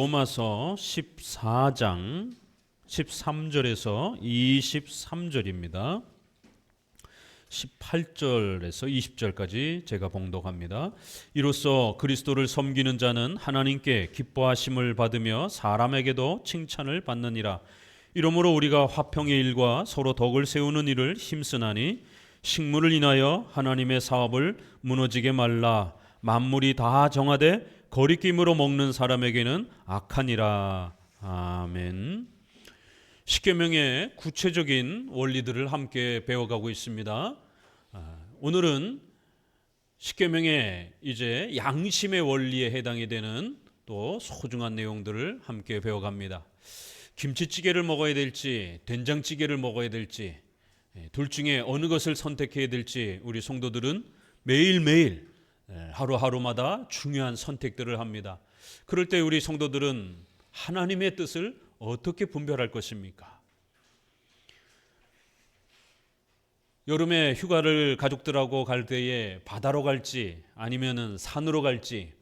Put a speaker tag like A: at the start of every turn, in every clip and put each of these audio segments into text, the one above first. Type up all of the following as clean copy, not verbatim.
A: 로마서 14장 13절에서 23절입니다. 18절에서 20절까지 제가 봉독합니다. 이로써 그리스도를 섬기는 자는 하나님께 기뻐하심을 받으며 사람에게도 칭찬을 받느니라. 이러므로 우리가 화평의 일과 서로 덕을 세우는 일을 힘쓰나니 식물을 인하여 하나님의 사업을 무너지게 말라. 만물이 다 정하되 거리낌으로 먹는 사람에게는 악하니라. 아멘. 십계명의 구체적인 원리들을 함께 배워가고 있습니다. 오늘은 십계명의 이제 양심의 원리에 해당이 되는 또 소중한 내용들을 함께 배워갑니다. 김치찌개를 먹어야 될지 된장찌개를 먹어야 될지 둘 중에 어느 것을 선택해야 될지 우리 성도들은 매일매일 하루하루마다 중요한 선택들을 합니다. 그럴 때 우리 성도들은 하나님의 뜻을 어떻게 분별할 것입니까? 여름에 휴가를 가족들하고 갈 때에 바다로 갈지 아니면은 산으로 갈지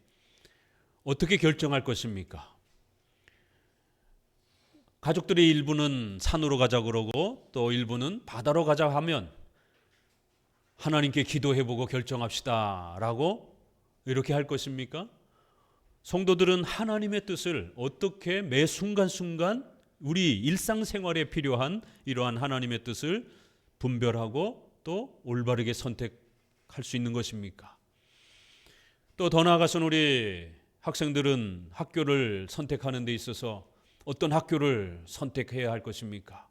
A: 어떻게 결정할 것입니까? 가족들의 일부는 산으로 가자 그러고 또 일부는 바다로 가자 하면 하나님께 기도해보고 결정합시다 라고 이렇게 할 것입니까? 성도들은 하나님의 뜻을 어떻게 매 순간순간 우리 일상생활에 필요한 이러한 하나님의 뜻을 분별하고 또 올바르게 선택할 수 있는 것입니까? 또 더 나아가서는 우리 학생들은 학교를 선택하는 데 있어서 어떤 학교를 선택해야 할 것입니까?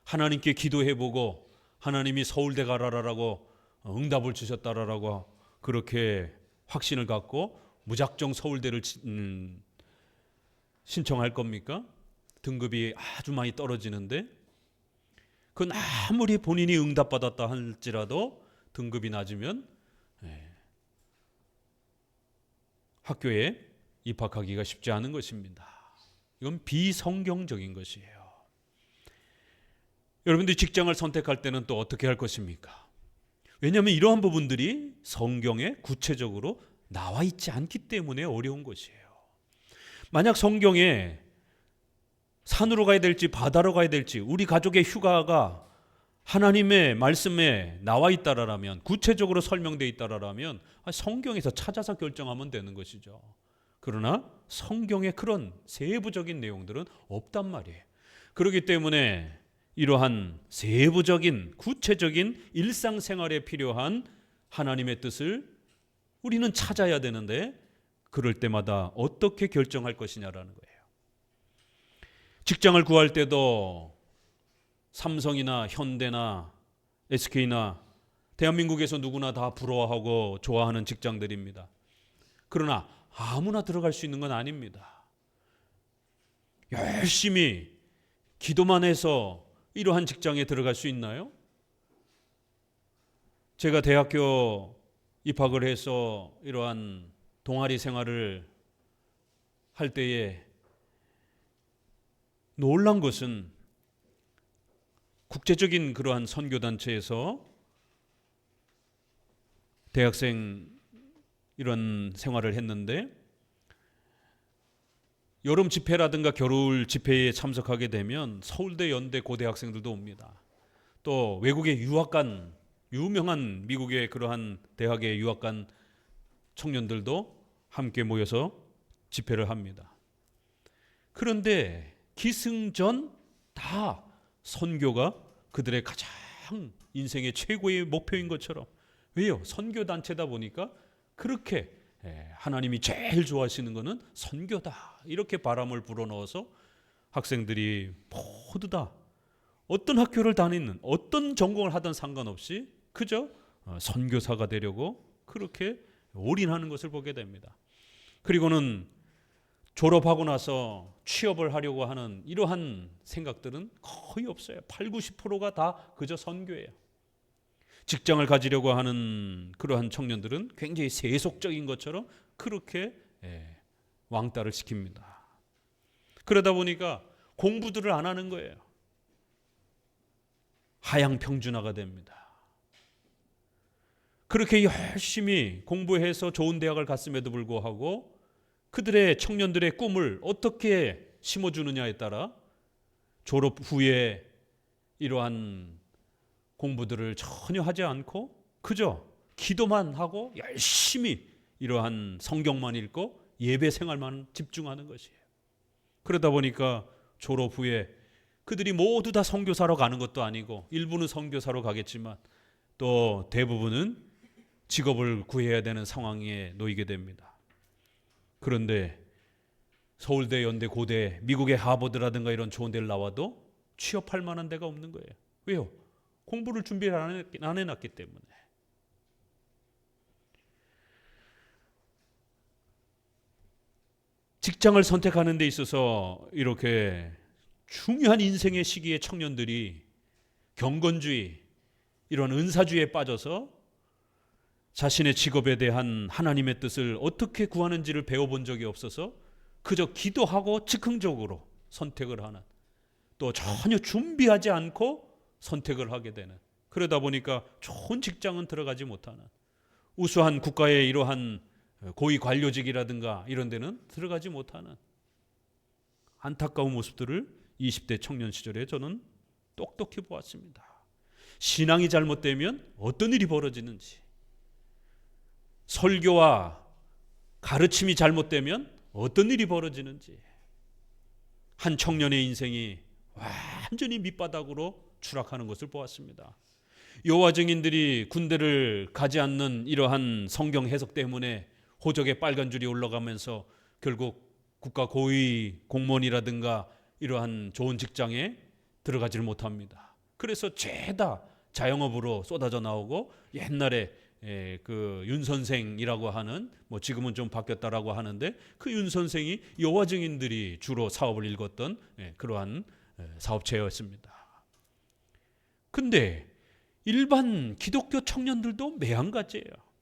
A: 하나님께 기도해보고 하나님이 서울대 가라라고 응답을 주셨다라고 그렇게 확신을 갖고 무작정 서울대를 신청할 겁니까? 등급이 아주 많이 떨어지는데 그건 아무리 본인이 응답받았다 할지라도 등급이 낮으면 학교에 입학하기가 쉽지 않은 것입니다. 이건 비성경적인 것이에요. 여러분들이 직장을 선택할 때는 또 어떻게 할 것입니까? 왜냐하면 이러한 부분들이 성경에 구체적으로 나와 있지 않기 때문에 어려운 것이에요. 만약 성경에 산으로 가야 될지 바다로 가야 될지 우리 가족의 휴가가 하나님의 말씀에 나와 있다라면 구체적으로 설명되어 있다라면 성경에서 찾아서 결정하면 되는 것이죠. 그러나 성경에 그런 세부적인 내용들은 없단 말이에요. 그렇기 때문에 이러한 세부적인 구체적인 일상생활에 필요한 하나님의 뜻을 우리는 찾아야 되는데 그럴 때마다 어떻게 결정할 것이냐라는 거예요. 직장을 구할 때도 삼성이나 현대나 SK나 대한민국에서 누구나 다 부러워하고 좋아하는 직장들입니다. 그러나 아무나 들어갈 수 있는 건 아닙니다. 열심히 기도만 해서 이러한 직장에 들어갈 수 있나요? 제가 대학교 입학을 해서 이러한 동아리 생활을 할 때에 놀란 것은 국제적인 그러한 선교단체에서 대학생 이런 생활을 했는데 여름 집회라든가 겨울 집회에 참석하게 되면 서울대, 연대, 고대 학생들도 옵니다. 또 외국의 유학간, 유명한 미국의 그러한 대학의 유학간 청년들도 함께 모여서 집회를 합니다. 그런데 기승전 다 선교가 그들의 가장 인생의 최고의 목표인 것처럼 왜요? 선교단체다 보니까 그렇게 하나님이 제일 좋아하시는 것은 선교다 이렇게 바람을 불어넣어서 학생들이 모두 다 어떤 학교를 다니는 어떤 전공을 하든 상관없이 그저 선교사가 되려고 그렇게 올인하는 것을 보게 됩니다. 그리고는 졸업하고 나서 취업을 하려고 하는 이러한 생각들은 거의 없어요. 80~90%가 다 그저 선교예요. 직장을 가지려고 하는 그러한 청년들은 굉장히 세속적인 것처럼 그렇게 왕따를 시킵니다. 그러다 보니까 공부들을 안 하는 거예요. 하향평준화가 됩니다. 그렇게 열심히 공부해서 좋은 대학을 갔음에도 불구하고 그들의 청년들의 꿈을 어떻게 심어주느냐에 따라 졸업 후에 이러한 공부들을 전혀 하지 않고 그저 기도만 하고 열심히 이러한 성경만 읽고 예배 생활만 집중하는 것이에요. 그러다 보니까 졸업 후에 그들이 모두 다 선교사로 가는 것도 아니고 일부는 선교사로 가겠지만 또 대부분은 직업을 구해야 되는 상황에 놓이게 됩니다. 그런데 서울대, 연대, 고대, 미국의 하버드라든가 이런 좋은 데를 나와도 취업할 만한 데가 없는 거예요. 왜요? 공부를 준비를 안 해놨기 때문에. 직장을 선택하는 데 있어서 이렇게 중요한 인생의 시기에 청년들이 경건주의, 이런 은사주의에 빠져서 자신의 직업에 대한 하나님의 뜻을 어떻게 구하는지를 배워본 적이 없어서 그저 기도하고 즉흥적으로 선택을 하는, 또 전혀 준비하지 않고 선택을 하게 되는, 그러다 보니까 좋은 직장은 들어가지 못하는, 우수한 국가의 이러한 고위 관료직이라든가 이런 데는 들어가지 못하는 안타까운 모습들을 20대 청년 시절에 저는 똑똑히 보았습니다. 신앙이 잘못되면 어떤 일이 벌어지는지, 설교와 가르침이 잘못되면 어떤 일이 벌어지는지, 한 청년의 인생이 완전히 밑바닥으로 추락하는 것을 보았습니다. 여호와 증인들이 군대를 가지 않는 이러한 성경 해석 때문에 호적에 빨간 줄이 올라가면서 결국 국가 고위 공무원이라든가 이러한 좋은 직장에 들어가지를 못합니다. 그래서 죄다 자영업으로 쏟아져 나오고, 옛날에 그 윤 선생이라고 하는, 뭐 지금은 좀 바뀌었다라고 하는데, 그 윤 선생이 여호와 증인들이 주로 사업을 읽었던 그러한 사업체였습니다. 근데 일반 기독교 청년들도 매한가지예요.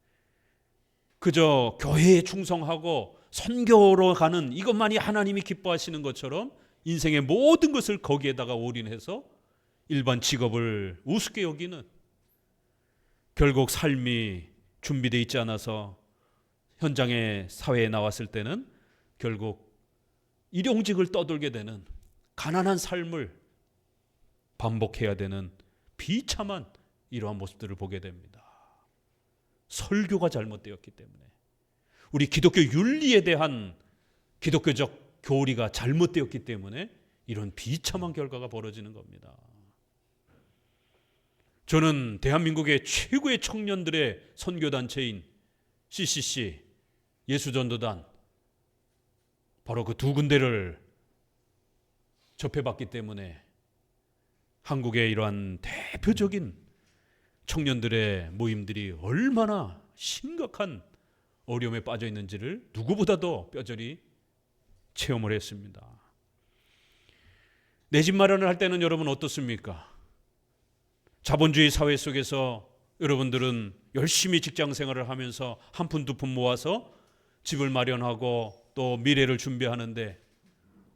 A: 그저 교회에 충성하고 선교로 가는 이것만이 하나님이 기뻐하시는 것처럼 인생의 모든 것을 거기에다가 올인해서 일반 직업을 우습게 여기는, 결국 삶이 준비되어 있지 않아서 현장의 사회에 나왔을 때는 결국 일용직을 떠돌게 되는, 가난한 삶을 반복해야 되는 비참한 이러한 모습들을 보게 됩니다. 설교가 잘못되었기 때문에, 우리 기독교 윤리에 대한 기독교적 교리가 잘못되었기 때문에 이런 비참한 결과가 벌어지는 겁니다. 저는 대한민국의 최고의 청년들의 선교단체인 CCC, 예수전도단, 바로 그 두 군데를 접해봤기 때문에 한국의 이러한 대표적인 청년들의 모임들이 얼마나 심각한 어려움에 빠져 있는지를 누구보다도 뼈저리 체험을 했습니다. 내 집 마련을 할 때는 여러분 어떻습니까? 자본주의 사회 속에서 여러분들은 열심히 직장 생활을 하면서 한 푼 두 푼 모아서 집을 마련하고 또 미래를 준비하는데,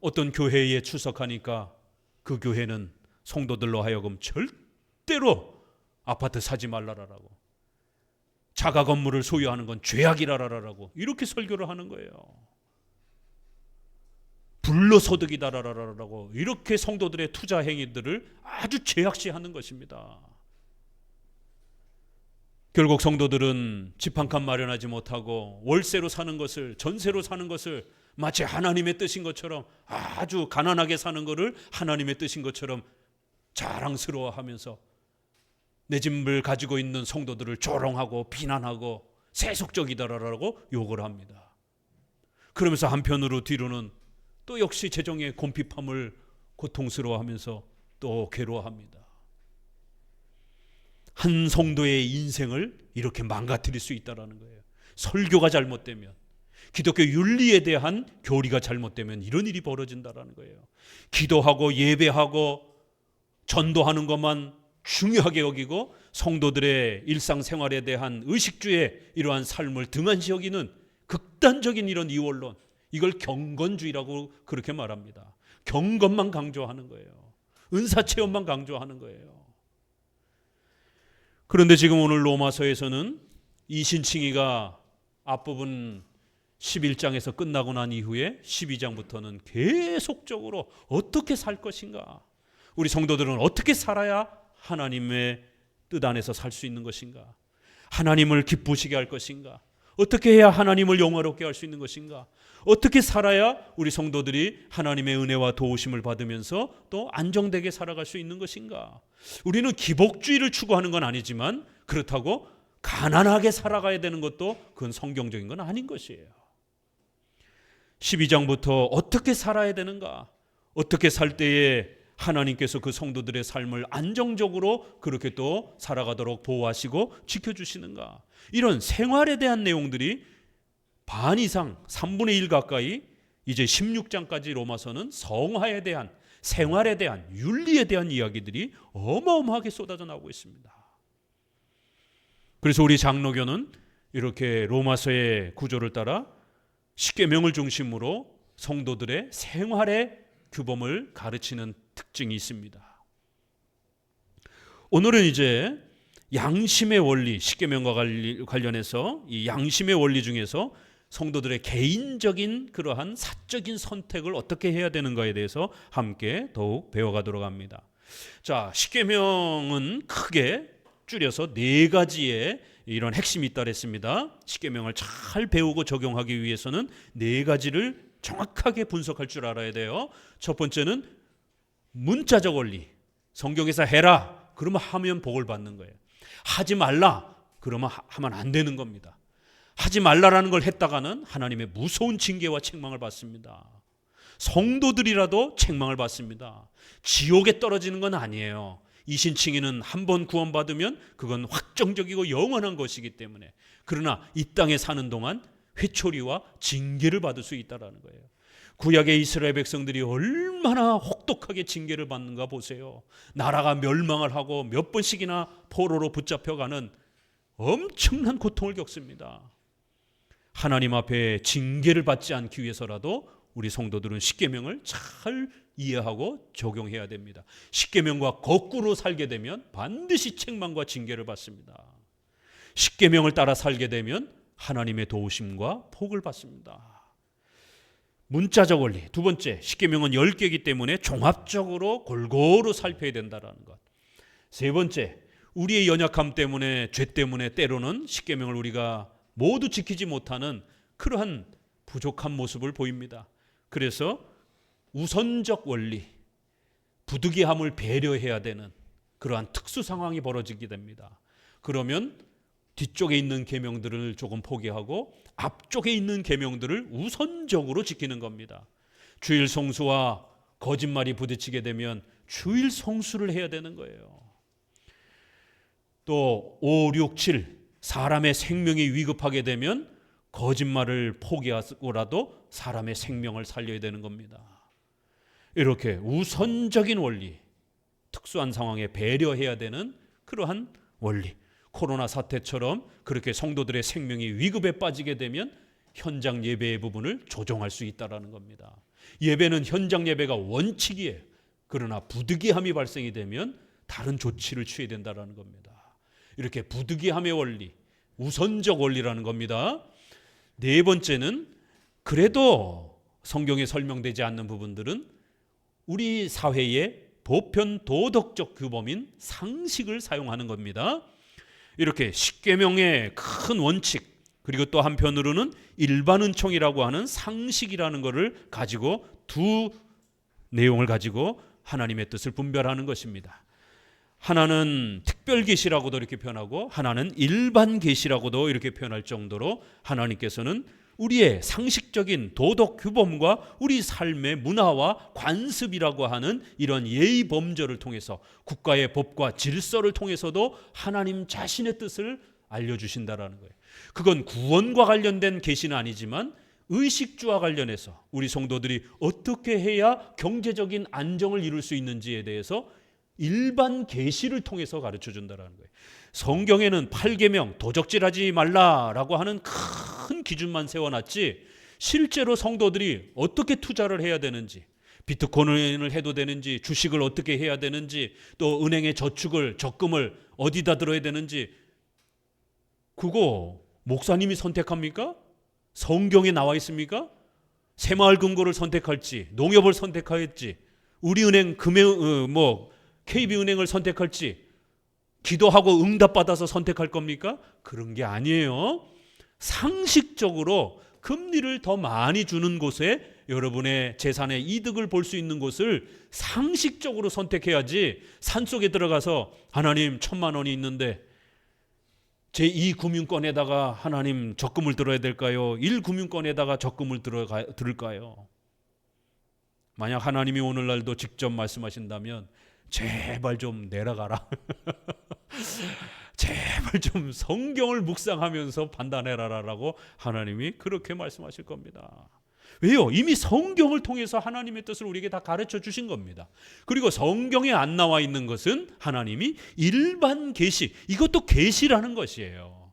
A: 어떤 교회에 출석하니까 그 교회는 성도들로 하여금 절대로 아파트 사지 말라라고, 자가 건물을 소유하는 건 죄악이라라라고 이렇게 설교를 하는 거예요. 불로소득이다라라라고 이렇게 성도들의 투자 행위들을 아주 죄악시하는 것입니다. 결국 성도들은 집 한 칸 마련하지 못하고 월세로 사는 것을, 전세로 사는 것을 마치 하나님의 뜻인 것처럼, 아주 가난하게 사는 것을 하나님의 뜻인 것처럼 자랑스러워하면서 내 집을 가지고 있는 성도들을 조롱하고 비난하고 세속적이다라고 욕을 합니다. 그러면서 한편으로 뒤로는 또 역시 재정의 곰핍함을 고통스러워하면서 또 괴로워합니다. 한 성도의 인생을 이렇게 망가뜨릴 수 있다는 거예요. 설교가 잘못되면, 기독교 윤리에 대한 교리가 잘못되면 이런 일이 벌어진다는 거예요. 기도하고 예배하고 전도하는 것만 중요하게 여기고 성도들의 일상생활에 대한 의식주의 이러한 삶을 등한시 여기는 극단적인 이런 이원론, 이걸 경건주의라고 그렇게 말합니다. 경건만 강조하는 거예요. 은사체험만 강조하는 거예요. 그런데 지금 오늘 로마서에서는 이신칭이가 앞부분 11장에서 끝나고 난 이후에 12장부터는 계속적으로 어떻게 살 것인가, 우리 성도들은 어떻게 살아야 하나님의 뜻 안에서 살 수 있는 것인가, 하나님을 기쁘시게 할 것인가, 어떻게 해야 하나님을 영화롭게 할 수 있는 것인가, 어떻게 살아야 우리 성도들이 하나님의 은혜와 도우심을 받으면서 또 안정되게 살아갈 수 있는 것인가. 우리는 기복주의를 추구하는 건 아니지만 그렇다고 가난하게 살아가야 되는 것도 그건 성경적인 건 아닌 것이에요. 12장부터 어떻게 살아야 되는가, 어떻게 살 때에 하나님께서 그 성도들의 삶을 안정적으로 그렇게 또 살아가도록 보호하시고 지켜주시는가, 이런 생활에 대한 내용들이 반 이상 3분의 1 가까이 이제 16장까지 로마서는 성화에 대한, 생활에 대한, 윤리에 대한 이야기들이 어마어마하게 쏟아져 나오고 있습니다. 그래서 우리 장로교는 이렇게 로마서의 구조를 따라 십계명을 중심으로 성도들의 생활의 규범을 가르치는 특징이 있습니다. 오늘은 이제 양심의 원리, 십계명과 관련해서 이 양심의 원리 중에서 성도들의 개인적인 그러한 사적인 선택을 어떻게 해야 되는가에 대해서 함께 더욱 배워가도록 합니다. 자, 십계명은 크게 줄여서 4가지의 이런 핵심이 있다 그랬습니다. 십계명을 잘 배우고 적용하기 위해서는 4가지를 정확하게 분석할 줄 알아야 돼요. 첫 번째는 문자적 원리. 성경에서 해라, 그러면 하면 복을 받는 거예요. 하지 말라, 그러면 하면 안 되는 겁니다. 하지 말라라는 걸 했다가는 하나님의 무서운 징계와 책망을 받습니다. 성도들이라도 책망을 받습니다. 지옥에 떨어지는 건 아니에요. 이신칭의는 한 번 구원받으면 그건 확정적이고 영원한 것이기 때문에, 그러나 이 땅에 사는 동안 회초리와 징계를 받을 수 있다는 거예요. 구약의 이스라엘 백성들이 얼마나 혹독하게 징계를 받는가 보세요. 나라가 멸망을 하고 몇 번씩이나 포로로 붙잡혀가는 엄청난 고통을 겪습니다. 하나님 앞에 징계를 받지 않기 위해서라도 우리 성도들은 십계명을 잘 이해하고 적용해야 됩니다. 십계명과 거꾸로 살게 되면 반드시 책망과 징계를 받습니다. 십계명을 따라 살게 되면 하나님의 도우심과 복을 받습니다. 문자적 원리. 두 번째, 십계명은 10개이기 때문에 종합적으로 골고루 살펴야 된다는 것. 세 번째, 우리의 연약함 때문에, 죄 때문에 때로는 십계명을 우리가 모두 지키지 못하는 그러한 부족한 모습을 보입니다. 그래서 우선적 원리, 부득이함을 배려해야 되는 그러한 특수 상황이 벌어지게 됩니다. 그러면 뒤쪽에 있는 계명들을 조금 포기하고 앞쪽에 있는 계명들을 우선적으로 지키는 겁니다. 주일 성수와 거짓말이 부딪히게 되면 주일 성수를 해야 되는 거예요. 또 5, 6, 7 사람의 생명이 위급하게 되면 거짓말을 포기하고라도 사람의 생명을 살려야 되는 겁니다. 이렇게 우선적인 원리, 특수한 상황에 배려해야 되는 그러한 원리. 코로나 사태처럼 그렇게 성도들의 생명이 위급에 빠지게 되면 현장 예배의 부분을 조정할 수 있다는 겁니다. 예배는 현장 예배가 원칙이에요. 그러나 부득이함이 발생이 되면 다른 조치를 취해야 된다는 겁니다. 이렇게 부득이함의 원리, 우선적 원리라는 겁니다. 네 번째는 그래도 성경에 설명되지 않는 부분들은 우리 사회의 보편 도덕적 규범인 상식을 사용하는 겁니다. 이렇게 십계명의 큰 원칙, 그리고 또 한편으로는 일반 은총이라고 하는 상식이라는 것을 가지고 두 내용을 가지고 하나님의 뜻을 분별하는 것입니다. 하나는 특별 계시라고도 이렇게 표현하고 하나는 일반 계시라고도 이렇게 표현할 정도로 하나님께서는 우리의 상식적인 도덕 규범과 우리 삶의 문화와 관습이라고 하는 이런 예의 범절을 통해서 국가의 법과 질서를 통해서도 하나님 자신의 뜻을 알려주신다라는 거예요. 그건 구원과 관련된 계시는 아니지만 의식주와 관련해서 우리 성도들이 어떻게 해야 경제적인 안정을 이룰 수 있는지에 대해서 일반 계시를 통해서 가르쳐 준다라는 거예요. 성경에는 8계명 도적질하지 말라라고 하는 큰 기준만 세워놨지 실제로 성도들이 어떻게 투자를 해야 되는지, 비트코인을 해도 되는지, 주식을 어떻게 해야 되는지, 또 은행에 적금을 어디다 들어야 되는지 그거 목사님이 선택합니까? 성경에 나와 있습니까? 새마을금고를 선택할지, 농협을 선택할지, 우리은행 KB은행을 선택할지, 기도하고 응답받아서 선택할 겁니까? 그런 게 아니에요. 상식적으로 금리를 더 많이 주는 곳에 여러분의 재산의 이득을 볼 수 있는 곳을 상식적으로 선택해야지, 산속에 들어가서 하나님 1,000만 원이 있는데 제2금융권에다가 하나님 적금을 들어야 될까요? 1금융권에다가 적금을 들을까요? 만약 하나님이 오늘날도 직접 말씀하신다면 제발 좀 내려가라. 제발 좀 성경을 묵상하면서 판단해라라고 하나님이 그렇게 말씀하실 겁니다. 왜요? 이미 성경을 통해서 하나님의 뜻을 우리에게 다 가르쳐 주신 겁니다. 그리고 성경에 안 나와 있는 것은 하나님이 일반 계시, 이것도 계시라는 것이에요.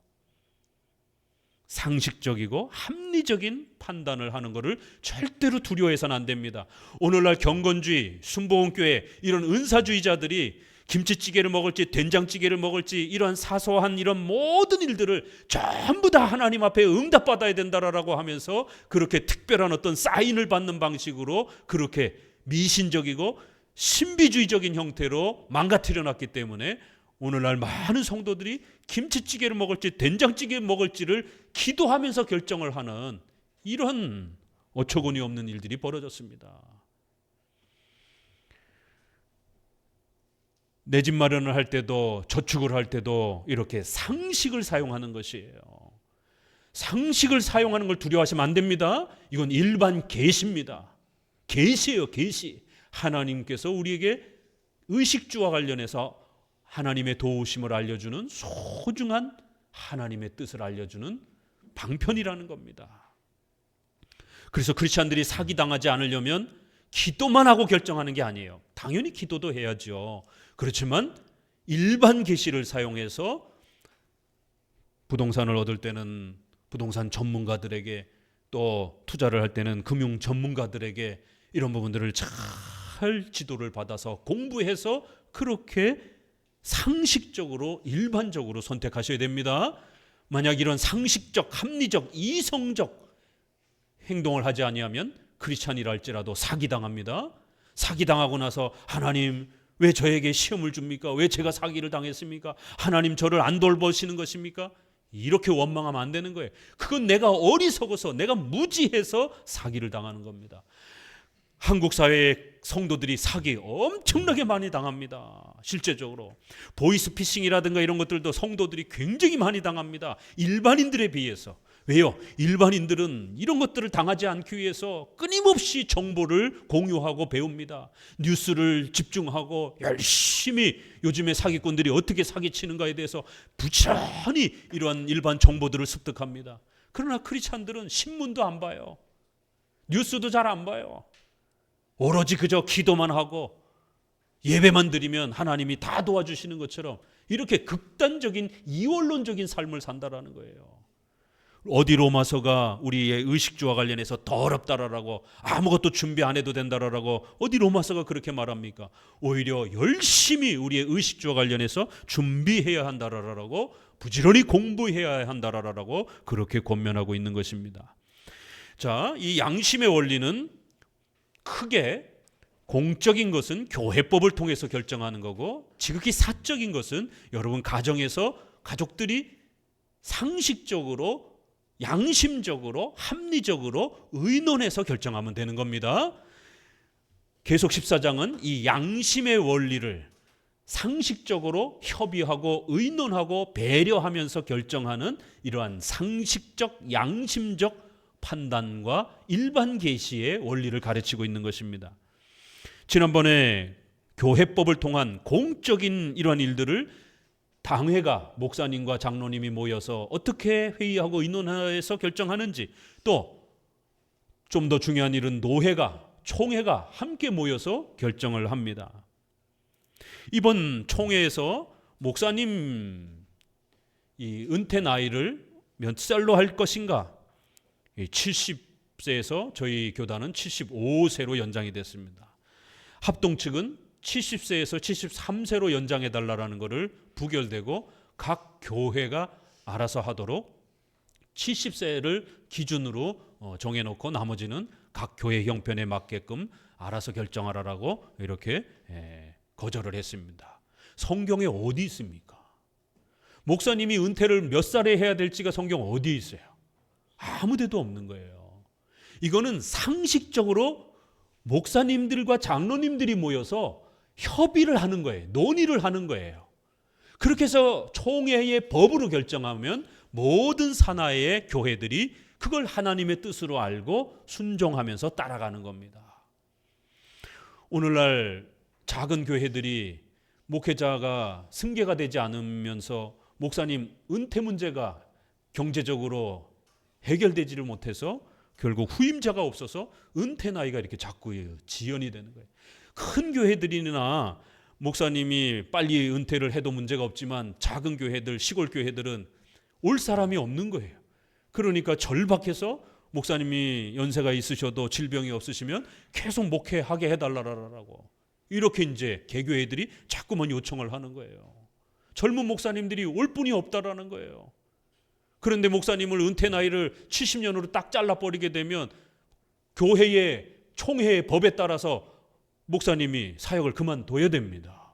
A: 상식적이고 합리적인 판단을 하는 것을 절대로 두려워해서는 안 됩니다. 오늘날 경건주의, 순복음교회 이런 은사주의자들이 김치찌개를 먹을지 된장찌개를 먹을지 이런 사소한 이런 모든 일들을 전부 다 하나님 앞에 응답받아야 된다라고 하면서 그렇게 특별한 어떤 사인을 받는 방식으로 그렇게 미신적이고 신비주의적인 형태로 망가뜨려 놨기 때문에 오늘날 많은 성도들이 김치찌개를 먹을지 된장찌개를 먹을지를 기도하면서 결정을 하는 이런 어처구니 없는 일들이 벌어졌습니다. 내 집 마련을 할 때도 저축을 할 때도 이렇게 상식을 사용하는 것이에요. 상식을 사용하는 걸 두려워하시면 안 됩니다. 이건 일반 계시입니다. 계시예요, 계시. 하나님께서 우리에게 의식주와 관련해서 하나님의 도우심을 알려주는 소중한 하나님의 뜻을 알려주는 방편이라는 겁니다. 그래서 크리스찬들이 사기당하지 않으려면 기도만 하고 결정하는 게 아니에요. 당연히 기도도 해야죠. 그렇지만 일반 계시를 사용해서 부동산을 얻을 때는 부동산 전문가들에게, 또 투자를 할 때는 금융 전문가들에게 이런 부분들을 잘 지도를 받아서 공부해서 그렇게 상식적으로 일반적으로 선택하셔야 됩니다. 만약 이런 상식적, 합리적, 이성적 행동을 하지 아니하면 크리스찬이라 할지라도 사기당합니다. 사기당하고 나서 하나님 왜 저에게 시험을 줍니까? 왜 제가 사기를 당했습니까? 하나님 저를 안 돌보시는 것입니까? 이렇게 원망하면 안 되는 거예요. 그건 내가 어리석어서, 내가 무지해서 사기를 당하는 겁니다. 한국 사회의 성도들이 사기 엄청나게 많이 당합니다. 실제적으로 보이스피싱이라든가 이런 것들도 성도들이 굉장히 많이 당합니다. 일반인들에 비해서. 왜요? 일반인들은 이런 것들을 당하지 않기 위해서 끊임없이 정보를 공유하고 배웁니다. 뉴스를 집중하고 열심히 요즘에 사기꾼들이 어떻게 사기치는가에 대해서 부지런히 이러한 일반 정보들을 습득합니다. 그러나 크리스찬들은 신문도 안 봐요. 뉴스도 잘 안 봐요. 오로지 그저 기도만 하고 예배만 드리면 하나님이 다 도와주시는 것처럼 이렇게 극단적인 이원론적인 삶을 산다라는 거예요. 어디 로마서가 우리의 의식주와 관련해서 더럽다라고, 아무것도 준비 안 해도 된다라고 어디 로마서가 그렇게 말합니까? 오히려 열심히 우리의 의식주와 관련해서 준비해야 한다라고, 부지런히 공부해야 한다라고 그렇게 권면하고 있는 것입니다. 자, 이 양심의 원리는 크게 공적인 것은 교회법을 통해서 결정하는 거고, 지극히 사적인 것은 여러분 가정에서 가족들이 상식적으로, 양심적으로, 합리적으로 의논해서 결정하면 되는 겁니다. 계속 14장은 이 양심의 원리를 상식적으로 협의하고 의논하고 배려하면서 결정하는 이러한 상식적, 양심적 판단과 일반 계시의 원리를 가르치고 있는 것입니다. 지난번에 교회법을 통한 공적인 이러한 일들을 당회가, 목사님과 장로님이 모여서 어떻게 회의하고 의논해서 결정하는지, 또 좀 더 중요한 일은 노회가, 총회가 함께 모여서 결정을 합니다. 이번 총회에서 목사님 이 은퇴 나이를 몇 살로 할 것인가, 70세에서 저희 교단은 75세로 연장이 됐습니다. 합동 측은 70세에서 73세로 연장해달라는 것을 부결되고 각 교회가 알아서 하도록 70세를 기준으로 정해놓고 나머지는 각 교회 형편에 맞게끔 알아서 결정하라라고 이렇게 거절을 했습니다. 성경에 어디 있습니까? 목사님이 은퇴를 몇 살에 해야 될지가 성경 어디에 있어요? 아무 데도 없는 거예요. 이거는 상식적으로 목사님들과 장로님들이 모여서 협의를 하는 거예요. 논의를 하는 거예요. 그렇게 해서 총회의 법으로 결정하면 모든 산하의 교회들이 그걸 하나님의 뜻으로 알고 순종하면서 따라가는 겁니다. 오늘날 작은 교회들이 목회자가 승계가 되지 않으면서 목사님 은퇴 문제가 경제적으로 해결되지를 못해서 결국 후임자가 없어서 은퇴 나이가 이렇게 자꾸 지연이 되는 거예요. 큰 교회들이나 목사님이 빨리 은퇴를 해도 문제가 없지만 작은 교회들, 시골 교회들은 올 사람이 없는 거예요. 그러니까 절박해서 목사님이 연세가 있으셔도 질병이 없으시면 계속 목회하게 해달라고 이렇게 이제 개교회들이 자꾸만 요청을 하는 거예요. 젊은 목사님들이 올 분이 없다라는 거예요. 그런데 목사님을 은퇴 나이를 70년으로 딱 잘라버리게 되면 교회의 총회의 법에 따라서 목사님이 사역을 그만둬야 됩니다.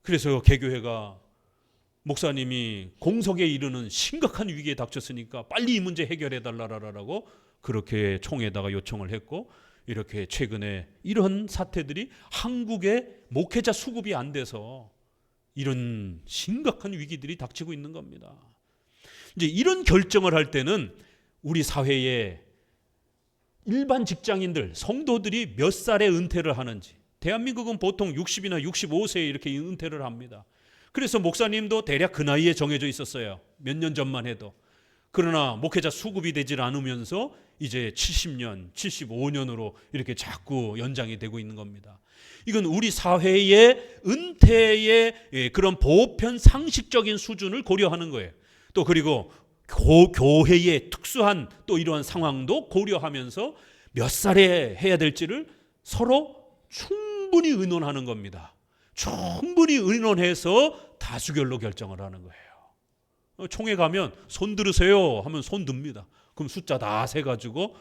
A: 그래서 개교회가 목사님이 공석에 이르는 심각한 위기에 닥쳤으니까 빨리 이 문제 해결해 달라라고 그렇게 총회에다가 요청을 했고, 이렇게 최근에 이런 사태들이 한국의 목회자 수급이 안 돼서 이런 심각한 위기들이 닥치고 있는 겁니다. 이제 이런 결정을 할 때는 우리 사회에 일반 직장인들, 성도들이 몇 살에 은퇴를 하는지, 대한민국은 보통 60이나 65세에 이렇게 은퇴를 합니다. 그래서 목사님도 대략 그 나이에 정해져 있었어요. 몇 년 전만 해도. 그러나 목회자 수급이 되질 않으면서 이제 70년, 75년으로 이렇게 자꾸 연장이 되고 있는 겁니다. 이건 우리 사회의 은퇴의 그런 보편 상식적인 수준을 고려하는 거예요. 또 그리고 교회의 특수한 또 이러한 상황도 고려하면서 몇 살에 해야 될지를 서로 충분히 의논하는 겁니다. 충분히 의논해서 다수결로 결정을 하는 거예요. 총회 가면 손 들으세요 하면 손 듭니다. 그럼 숫자 다 세가지고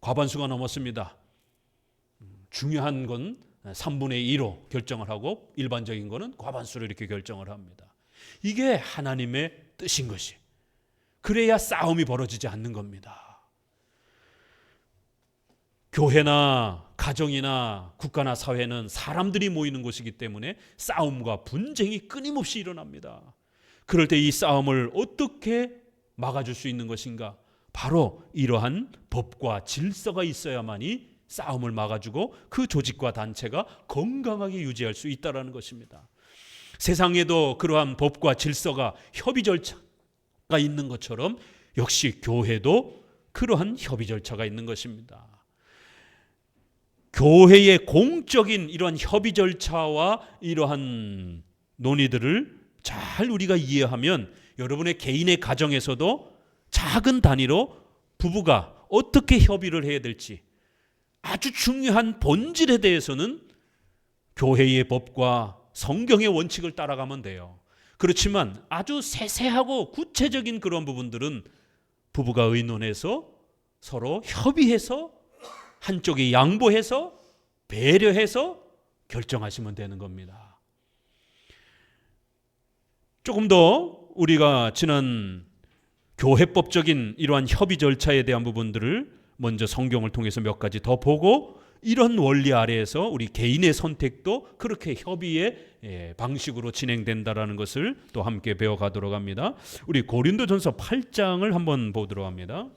A: 과반수가 넘었습니다. 중요한 건 3분의 2로 결정을 하고 일반적인 거는 과반수로 이렇게 결정을 합니다. 이게 하나님의 뜻인 것이. 그래야 싸움이 벌어지지 않는 겁니다. 교회나 가정이나 국가나 사회는 사람들이 모이는 곳이기 때문에 싸움과 분쟁이 끊임없이 일어납니다. 그럴 때 이 싸움을 어떻게 막아줄 수 있는 것인가? 바로 이러한 법과 질서가 있어야만이 싸움을 막아주고 그 조직과 단체가 건강하게 유지할 수 있다는 것입니다. 세상에도 그러한 법과 질서가 협의 절차가 있는 것처럼 역시 교회도 그러한 협의 절차가 있는 것입니다. 교회의 공적인 이러한 협의 절차와 이러한 논의들을 잘 우리가 이해하면 여러분의 개인의 가정에서도 작은 단위로 부부가 어떻게 협의를 해야 될지 아주 중요한 본질에 대해서는 교회의 법과 성경의 원칙을 따라가면 돼요. 그렇지만 아주 세세하고 구체적인 그런 부분들은 부부가 의논해서 서로 협의해서 한쪽이 양보해서 배려해서 결정하시면 되는 겁니다. 조금 더 우리가 지난 교회법적인 이러한 협의 절차에 대한 부분들을 먼저 성경을 통해서 몇 가지 더 보고, 이런 원리 아래에서 우리 개인의 선택도 그렇게 협의의 방식으로 진행된다라는 것을 또 함께 배워가도록 합니다. 우리 고린도전서 8장을 한번 보도록 합니다.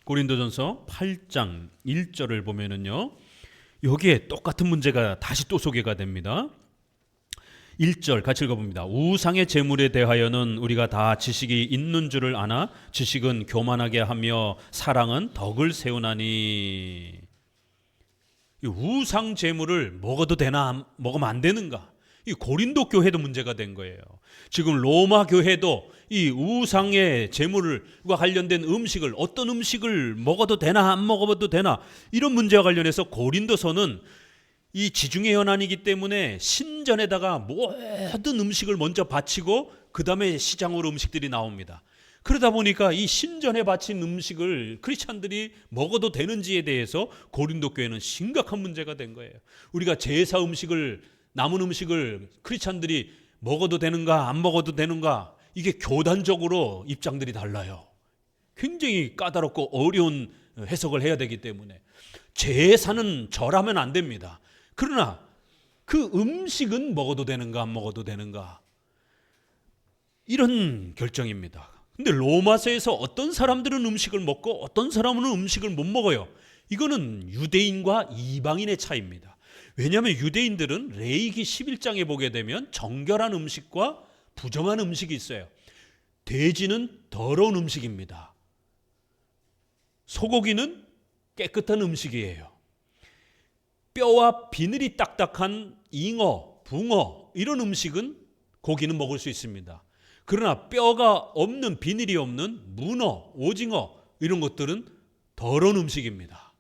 A: 고린도전서 8장 1절을 보면은요, 여기에 똑같은 문제가 다시 또 소개가 됩니다. 1절 같이 읽어봅니다. 우상의 제물에 대하여는 우리가 다 지식이 있는 줄을 아나 지식은 교만하게 하며 사랑은 덕을 세우나니. 이 우상 제물을 먹어도 되나 먹으면 안 되는가? 이 고린도 교회도 문제가 된 거예요. 지금 로마 교회도 이 우상의 제물과 관련된 음식을, 어떤 음식을 먹어도 되나 안 먹어도 되나, 이런 문제와 관련해서 고린도서는 이 지중해 연안이기 때문에 신전에다가 모든 음식을 먼저 바치고 그 다음에 시장으로 음식들이 나옵니다. 그러다 보니까 이 신전에 바친 음식을 크리스찬들이 먹어도 되는지에 대해서 고린도 교회는 심각한 문제가 된 거예요. 우리가 제사 음식을, 남은 음식을 크리스찬들이 먹어도 되는가 안 먹어도 되는가, 이게 교단적으로 입장들이 달라요. 굉장히 까다롭고 어려운 해석을 해야 되기 때문에 제사는 절하면 안 됩니다. 그러나 그 음식은 먹어도 되는가 안 먹어도 되는가, 이런 결정입니다. 근데 로마서에서 어떤 사람들은 음식을 먹고 어떤 사람은 음식을 못 먹어요. 이거는 유대인과 이방인의 차이입니다. 왜냐하면 유대인들은 레위기 11장에 보게 되면 정결한 음식과 부정한 음식이 있어요. 돼지는 더러운 음식입니다. 소고기는 깨끗한 음식이에요. 뼈와 비늘이 딱딱한 잉어, 붕어, 이런 음식은 고기는 먹을 수 있습니다. 그러나 뼈가 없는, 비늘이 없는 문어, 오징어, 이런 것들은 더러운 음식입니다.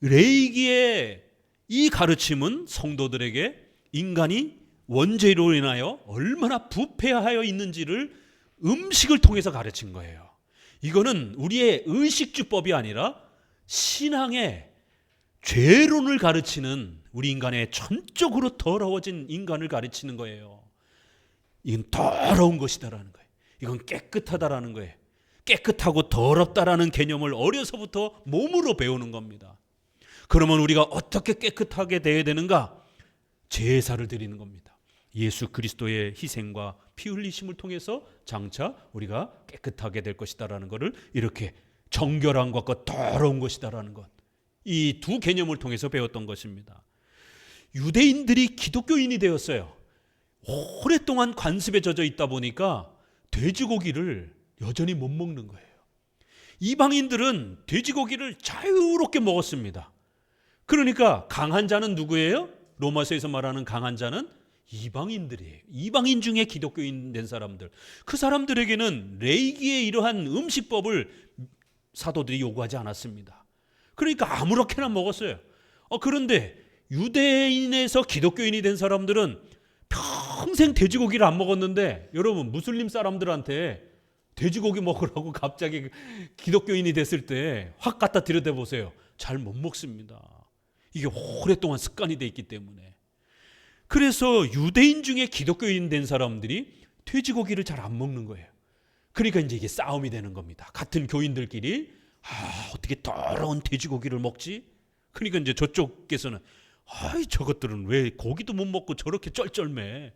A: 레위기의 이 가르침은 성도들에게 인간이 원죄로 인하여 얼마나 부패하여 있는지를 음식을 통해서 가르친 거예요. 이거는 우리의 의식주법이 아니라 신앙의 죄론을 가르치는, 우리 인간의 전적으로 더러워진 인간을 가르치는 거예요. 이건 더러운 것이다라는 거예요. 이건 깨끗하다라는 거예요. 깨끗하고 더럽다라는 개념을 어려서부터 몸으로 배우는 겁니다. 그러면 우리가 어떻게 깨끗하게 돼야 되는가? 제사를 드리는 겁니다. 예수 그리스도의 희생과 피 흘리심을 통해서 장차 우리가 깨끗하게 될 것이다라는 것을, 이렇게 정결한 것과 더러운 것이다라는 것, 이 두 개념을 통해서 배웠던 것입니다. 유대인들이 기독교인이 되었어요. 오랫동안 관습에 젖어 있다 보니까 돼지고기를 여전히 못 먹는 거예요. 이방인들은 돼지고기를 자유롭게 먹었습니다. 그러니까 강한 자는 누구예요? 로마서에서 말하는 강한 자는 이방인들이에요. 이방인 중에 기독교인 된 사람들. 그 사람들에게는 레위기의 이러한 음식법을 사도들이 요구하지 않았습니다. 그러니까 아무렇게나 먹었어요. 그런데 유대인에서 기독교인이 된 사람들은 평생 돼지고기를 안 먹었는데, 여러분 무슬림 사람들한테 돼지고기 먹으라고 갑자기 기독교인이 됐을 때 확 갖다 들여다 보세요. 잘 못 먹습니다. 이게 오랫동안 습관이 돼 있기 때문에. 그래서 유대인 중에 기독교인 된 사람들이 돼지고기를 잘 안 먹는 거예요. 그러니까 이제 이게 싸움이 되는 겁니다. 같은 교인들끼리 어떻게 더러운 돼지고기를 먹지? 그러니까 이제 저쪽께서는 저것들은 왜 고기도 못 먹고 저렇게 쩔쩔매?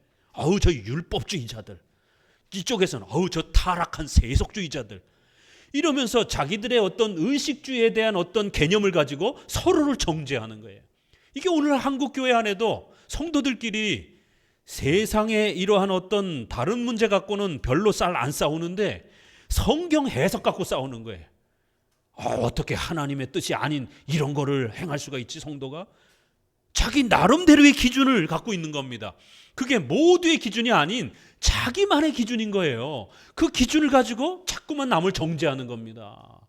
A: 저 율법주의자들. 이쪽에서는 저 타락한 세속주의자들. 이러면서 자기들의 어떤 의식주의에 대한 어떤 개념을 가지고 서로를 정죄하는 거예요. 이게 오늘 한국 교회 안에도 성도들끼리 세상의 이러한 어떤 다른 문제 갖고는 별로 안 싸우는데 성경 해석 갖고 싸우는 거예요. 어떻게 하나님의 뜻이 아닌 이런 거를 행할 수가 있지, 성도가? 자기 나름대로의 기준을 갖고 있는 겁니다. 그게 모두의 기준이 아닌 자기만의 기준인 거예요. 그 기준을 가지고 자꾸만 남을 정죄하는 겁니다.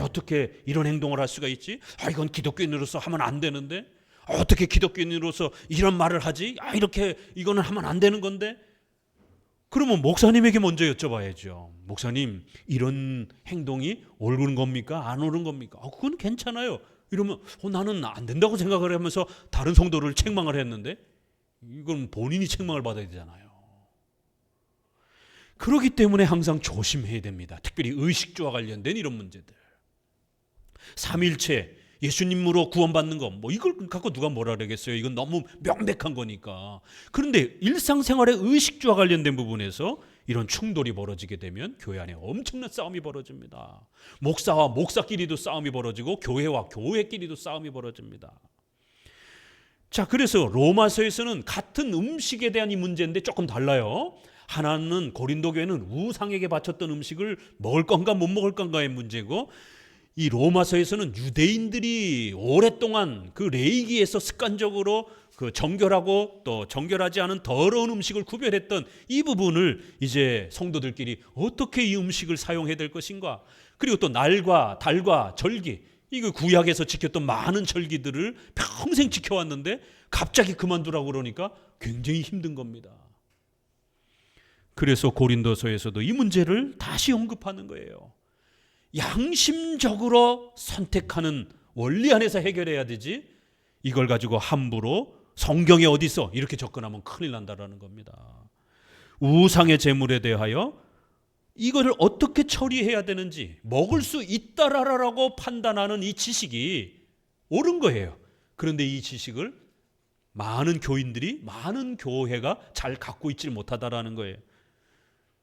A: 어떻게 이런 행동을 할 수가 있지? 이건 기독교인으로서 하면 안 되는데? 어떻게 기독교인으로서 이런 말을 하지? 이렇게 이거는 하면 안 되는 건데? 그러면 목사님에게 먼저 여쭤봐야죠. 목사님, 이런 행동이 옳은 겁니까? 안 옳은 겁니까? 그건 괜찮아요. 이러면 나는 안 된다고 생각을 하면서 다른 성도를 책망을 했는데, 이건 본인이 책망을 받아야 되잖아요. 그렇기 때문에 항상 조심해야 됩니다. 특별히 의식주와 관련된 이런 문제들. 삼일체, 예수님으로 구원받는 거, 이걸 갖고 누가 뭐라 그러겠어요. 이건 너무 명백한 거니까. 그런데 일상생활의 의식주와 관련된 부분에서 이런 충돌이 벌어지게 되면 교회 안에 엄청난 싸움이 벌어집니다. 목사와 목사끼리도 싸움이 벌어지고 교회와 교회끼리도 싸움이 벌어집니다. 자, 그래서 로마서에서는 같은 음식에 대한 이 문제인데 조금 달라요. 하나는 고린도 교회는 우상에게 바쳤던 음식을 먹을 건가 못 먹을 건가의 문제고, 이 로마서에서는 유대인들이 오랫동안 그 레위기에서 습관적으로 그 정결하고 또 정결하지 않은 더러운 음식을 구별했던 이 부분을 이제 성도들끼리 어떻게 이 음식을 사용해야 될 것인가, 그리고 또 날과 달과 절기, 이거 구약에서 지켰던 많은 절기들을 평생 지켜왔는데 갑자기 그만두라고 그러니까 굉장히 힘든 겁니다. 그래서 고린도서에서도 이 문제를 다시 언급하는 거예요. 양심적으로 선택하는 원리 안에서 해결해야 되지, 이걸 가지고 함부로 성경에 어디 있어 이렇게 접근하면 큰일 난다라는 겁니다. 우상의 제물에 대하여 이거를 어떻게 처리해야 되는지 먹을 수 있다라고 판단하는 이 지식이 옳은 거예요. 그런데 이 지식을 많은 교인들이, 많은 교회가 잘 갖고 있지 못하다라는 거예요.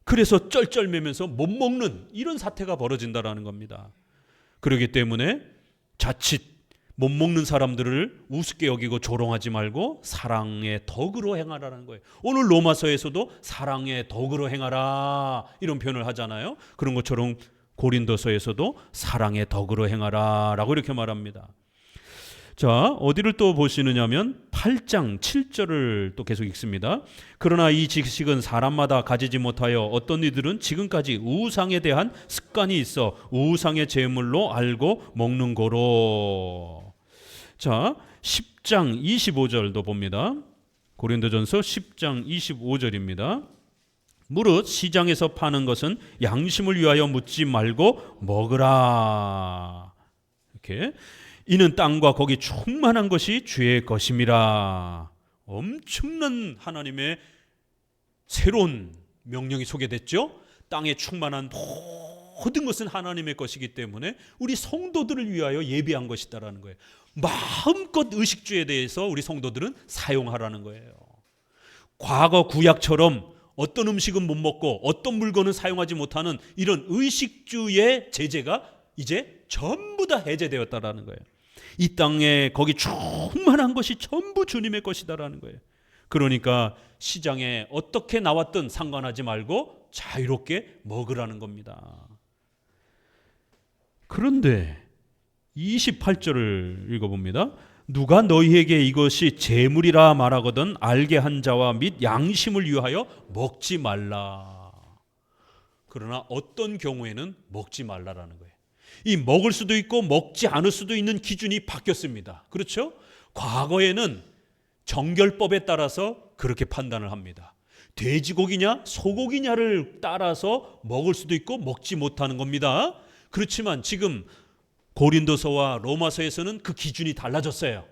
A: 그래서 쩔쩔매면서 못 먹는 이런 사태가 벌어진다라는 겁니다. 그렇기 때문에 자칫 못 먹는 사람들을 우습게 여기고 조롱하지 말고 사랑의 덕으로 행하라는 거예요. 오늘 로마서에서도 사랑의 덕으로 행하라 이런 표현을 하잖아요. 그런 것처럼 고린도서에서도 사랑의 덕으로 행하라 라고 이렇게 말합니다. 자, 어디를 또 보시느냐면 8장 7절을 또 계속 읽습니다. 그러나 이 지식은 사람마다 가지지 못하여 어떤 이들은 지금까지 우상에 대한 습관이 있어 우상의 제물로 알고 먹는 거로. 자, 10장 25절도 봅니다. 고린도전서 10장 25절입니다. 무릇 시장에서 파는 것은 양심을 위하여 묻지 말고 먹으라. 이렇게. 이는 땅과 거기 충만한 것이 주의 것임이라. 엄청난 하나님의 새로운 명령이 소개됐죠. 땅에 충만한 모든 것은 하나님의 것이기 때문에 우리 성도들을 위하여 예비한 것이다라는 거예요. 마음껏 의식주에 대해서 우리 성도들은 사용하라는 거예요. 과거 구약처럼 어떤 음식은 못 먹고 어떤 물건은 사용하지 못하는 이런 의식주의 제재가 이제 전부 다 해제되었다라는 거예요. 이 땅에 거기 충만한 것이 전부 주님의 것이다라는 거예요. 그러니까 시장에 어떻게 나왔든 상관하지 말고 자유롭게 먹으라는 겁니다. 그런데 28절을 읽어봅니다. 누가 너희에게 이것이 재물이라 말하거든 알게 한 자와 및 양심을 위하여 먹지 말라. 그러나 어떤 경우에는 먹지 말라라는 거예요. 이 먹을 수도 있고 먹지 않을 수도 있는 기준이 바뀌었습니다. 그렇죠? 과거에는 정결법에 따라서 그렇게 판단을 합니다. 돼지고기냐 소고기냐를 따라서 먹을 수도 있고 먹지 못하는 겁니다. 그렇지만 지금 고린도서와 로마서에서는 그 기준이 달라졌어요.